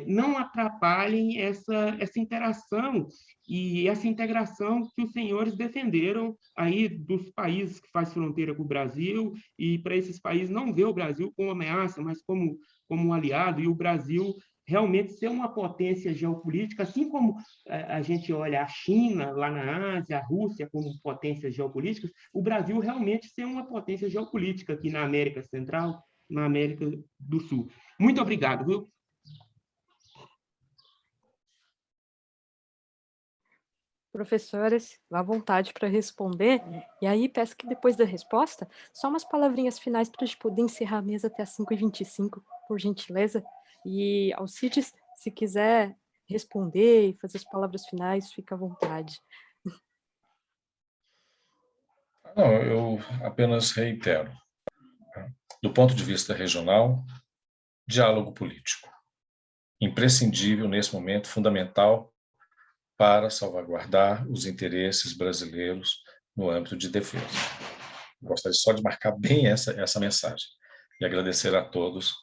S6: não atrapalhem essa interação e essa integração que os senhores defenderam aí dos países que faz fronteira com o Brasil, e para esses países não ver o Brasil como ameaça, mas como um aliado, e o Brasil realmente ser uma potência geopolítica, assim como a gente olha a China lá na Ásia, a Rússia como potências geopolíticas, o Brasil realmente ser uma potência geopolítica aqui na América Central, na América do Sul. Muito obrigado, viu?
S1: Professores, à vontade para responder. E aí, peço que depois da resposta, só umas palavrinhas finais para a gente poder encerrar a mesa até as 5h25, por gentileza. E, Alcides, se quiser responder e fazer as palavras finais, fica à vontade.
S5: Não, eu apenas reitero. Do ponto de vista regional, diálogo político. Imprescindível nesse momento, fundamental para salvaguardar os interesses brasileiros no âmbito de defesa. Gostaria só de marcar bem essa mensagem e agradecer a todos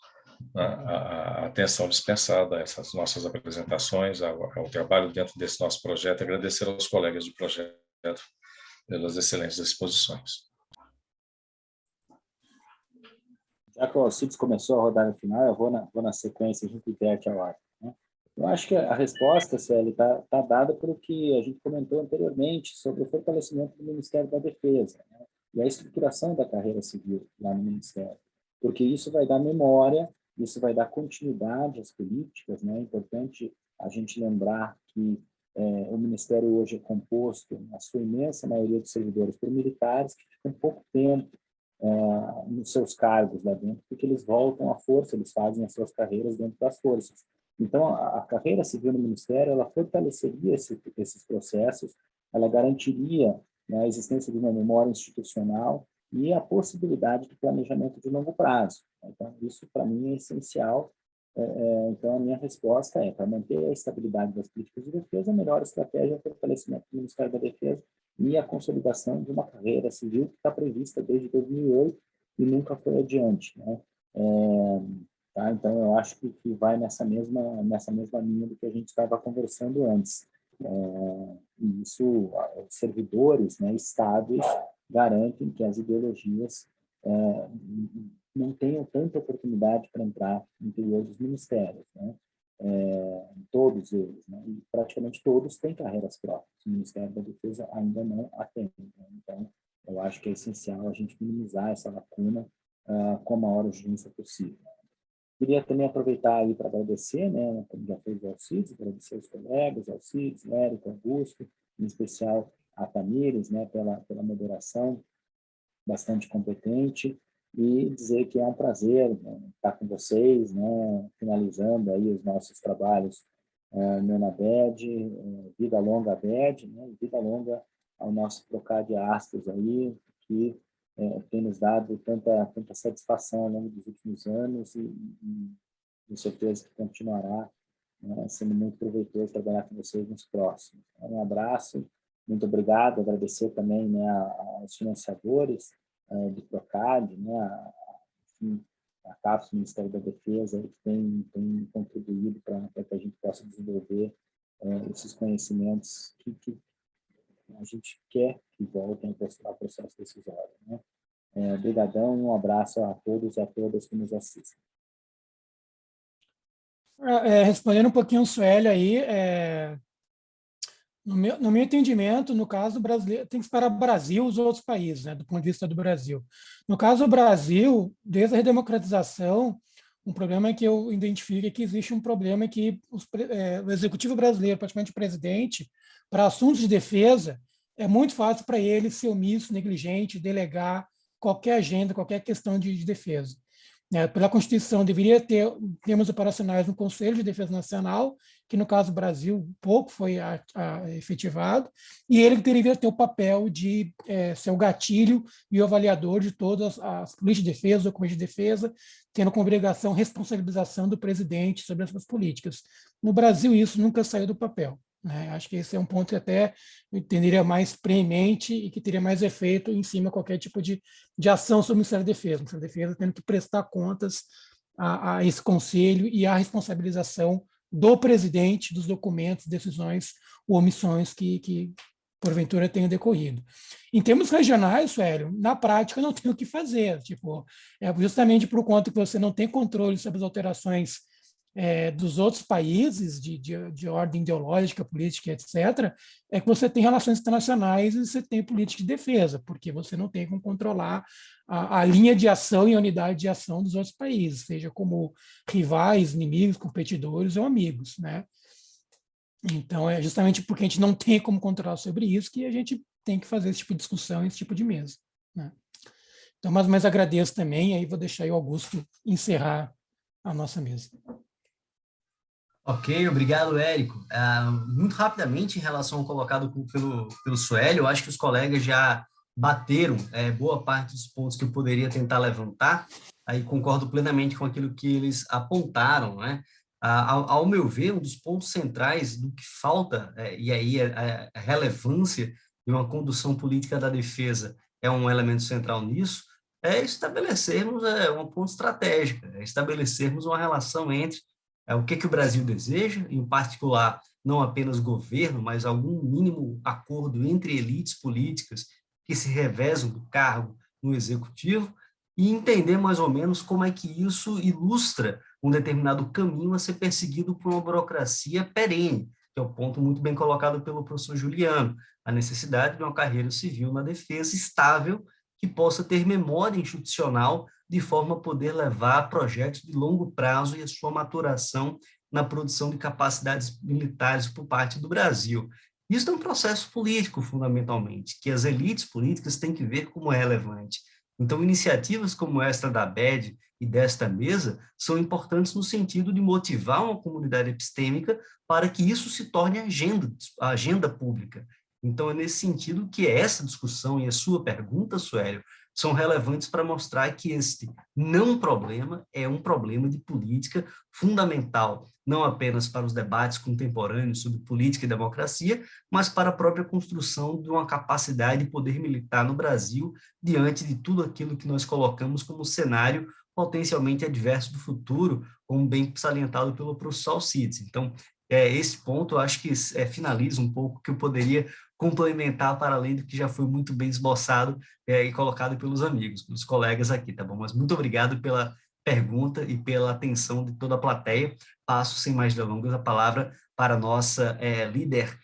S5: a atenção dispensada a essas nossas apresentações, ao trabalho dentro desse nosso projeto, agradecer aos colegas de projeto pelas excelentes exposições.
S4: Já que o Alcides começou a rodada final, eu vou na sequência, a gente inverte a hora. Né? Eu acho que a resposta, Célio, está dada pelo que a gente comentou anteriormente sobre o fortalecimento do Ministério da Defesa, né? E a estruturação da carreira civil lá no Ministério, porque isso vai dar memória isso vai dar continuidade às políticas, né? É importante a gente lembrar que o Ministério hoje é composto, na sua imensa maioria dos servidores, por militares que ficam pouco tempo nos seus cargos lá dentro, porque eles voltam à força, eles fazem as suas carreiras dentro das forças. Então, a carreira civil no Ministério, ela fortaleceria esses processos, ela garantiria, né, a existência de uma memória institucional e a possibilidade de planejamento de longo prazo. Então, isso, para mim, é essencial. Então, a minha resposta é, para manter a estabilidade das políticas de defesa, a melhor estratégia é o fortalecimento do Ministério da Defesa e a consolidação de uma carreira civil que está prevista desde 2008 e nunca foi adiante, né? Tá? Então, eu acho que vai nessa mesma linha do que a gente estava conversando antes. E isso, os servidores, né, estados, garantem que as ideologias não tenham tanta oportunidade para entrar no interior dos ministérios, né? Todos eles, né? E praticamente todos têm carreiras próprias. O Ministério da Defesa ainda não a tem, né? Então, eu acho que é essencial a gente minimizar essa lacuna com a maior urgência possível. Queria também aproveitar aí para agradecer, né, como já fez o Alcides, agradecer aos colegas, Alcides, Érico, Augusto, em especial a Tamires, né, pela moderação bastante competente, e dizer que é um prazer, né, estar com vocês, né, finalizando aí os nossos trabalhos no NABED, vida longa ABED, né, vida longa ao nosso Procad Astros aí, que tem nos dado tanta satisfação ao longo dos últimos anos e com certeza que continuará, né, sendo muito proveitoso trabalhar com vocês nos próximos. Um abraço, muito obrigado, agradecer também, né, aos financiadores do Procad, né, a CAPES, o Ministério da Defesa, que tem contribuído para que a gente possa desenvolver esses conhecimentos que a gente quer que voltem ao processo decisório, né? Obrigadão, um abraço a todos e a todas que nos assistem.
S2: Respondendo um pouquinho o Sueli aí, no meu entendimento, no caso brasileiro, tem que separar o Brasil e os outros países, né, do ponto de vista do Brasil. No caso do Brasil, desde a redemocratização, um problema que eu identifico é que existe um problema que o executivo brasileiro, praticamente o presidente, para assuntos de defesa, é muito fácil para ele ser omisso, negligente, delegar qualquer agenda, qualquer questão de defesa. Pela Constituição, deveria ter termos operacionais no Conselho de Defesa Nacional, que no caso do Brasil pouco foi efetivado, e ele deveria ter o papel de ser o gatilho e o avaliador de todas as políticas de defesa, documentos de defesa, tendo como obrigação responsabilização do presidente sobre essas políticas. No Brasil, isso nunca saiu do papel. Acho que esse é um ponto que até eu entenderia mais preemente e que teria mais efeito em cima de qualquer tipo de ação sobre o Ministério da Defesa. O Ministério da Defesa tendo que prestar contas a esse conselho e a responsabilização do presidente dos documentos, decisões ou omissões que porventura tenham decorrido. Em termos regionais, Suélio, na prática não tem o que fazer. Justamente por conta que você não tem controle sobre as alterações dos outros países de ordem ideológica, política, etc., é que você tem relações internacionais e você tem política de defesa, porque você não tem como controlar a linha de ação e a unidade de ação dos outros países, seja como rivais, inimigos, competidores ou amigos, né? Então, é justamente porque a gente não tem como controlar sobre isso que a gente tem que fazer esse tipo de discussão, esse tipo de mesa, né? Então, mas agradeço também, aí vou deixar o Augusto encerrar a nossa mesa.
S3: Ok, obrigado, Érico. Muito rapidamente, em relação ao colocado pelo Suélio, eu acho que os colegas já bateram boa parte dos pontos que eu poderia tentar levantar, aí concordo plenamente com aquilo que eles apontaram, né? Ao meu ver, um dos pontos centrais do que falta, e aí a relevância de uma condução política da defesa é um elemento central nisso, é estabelecermos um ponto estratégico, estabelecermos uma relação entre o que o Brasil deseja, em particular, não apenas governo, mas algum mínimo acordo entre elites políticas que se revezam do cargo no executivo, e entender mais ou menos como é que isso ilustra um determinado caminho a ser perseguido por uma burocracia perene, que é o ponto muito bem colocado pelo professor Juliano, a necessidade de uma carreira civil na defesa estável, que possa ter memória institucional de forma a poder levar projetos de longo prazo e a sua maturação na produção de capacidades militares por parte do Brasil. Isso é um processo político, fundamentalmente, que as elites políticas têm que ver como é relevante. Então, iniciativas como esta da ABED e desta mesa são importantes no sentido de motivar uma comunidade epistêmica para que isso se torne agenda pública. Então, é nesse sentido que essa discussão e a sua pergunta, Suélio, são relevantes para mostrar que este não problema é um problema de política fundamental, não apenas para os debates contemporâneos sobre política e democracia, mas para a própria construção de uma capacidade de poder militar no Brasil diante de tudo aquilo que nós colocamos como cenário potencialmente adverso do futuro, como bem salientado pelo professor Alcides. Então, esse ponto, eu acho que finaliza um pouco o que eu poderia complementar para além do que já foi muito bem esboçado e colocado pelos amigos, pelos colegas aqui, tá bom? Mas muito obrigado pela pergunta e pela atenção de toda a plateia. Passo, sem mais delongas, a palavra para a nossa líder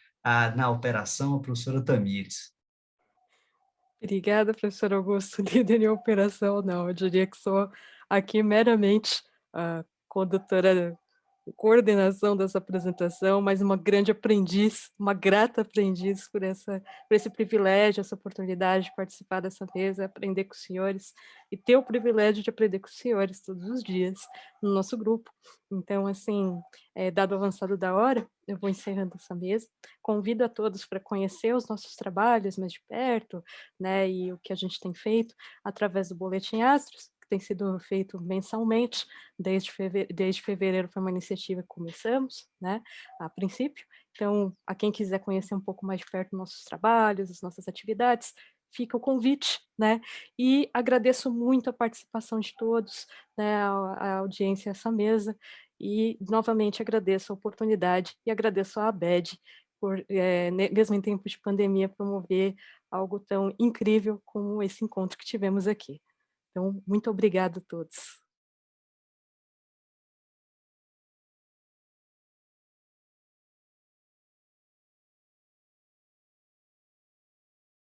S3: na operação, a professora Tamires.
S1: Obrigada, professor Augusto. Líder em operação, não, eu diria que sou aqui meramente a condutora, coordenação dessa apresentação, mas uma grande aprendiz, uma grata aprendiz por esse privilégio, essa oportunidade de participar dessa mesa, aprender com os senhores e ter o privilégio de aprender com os senhores todos os dias no nosso grupo. Então, assim, dado o avançado da hora, eu vou encerrando essa mesa. Convido a todos para conhecer os nossos trabalhos mais de perto, né, e o que a gente tem feito através do Boletim Astros, que tem sido feito mensalmente, desde fevereiro foi uma iniciativa que começamos, né, a princípio. Então, a quem quiser conhecer um pouco mais de perto nossos trabalhos, as nossas atividades, fica o convite, né, e agradeço muito a participação de todos, né, a audiência a essa mesa, e novamente agradeço a oportunidade e agradeço a ABED por, mesmo em tempo de pandemia, promover algo tão incrível como esse encontro que tivemos aqui. Então, muito obrigada a todos.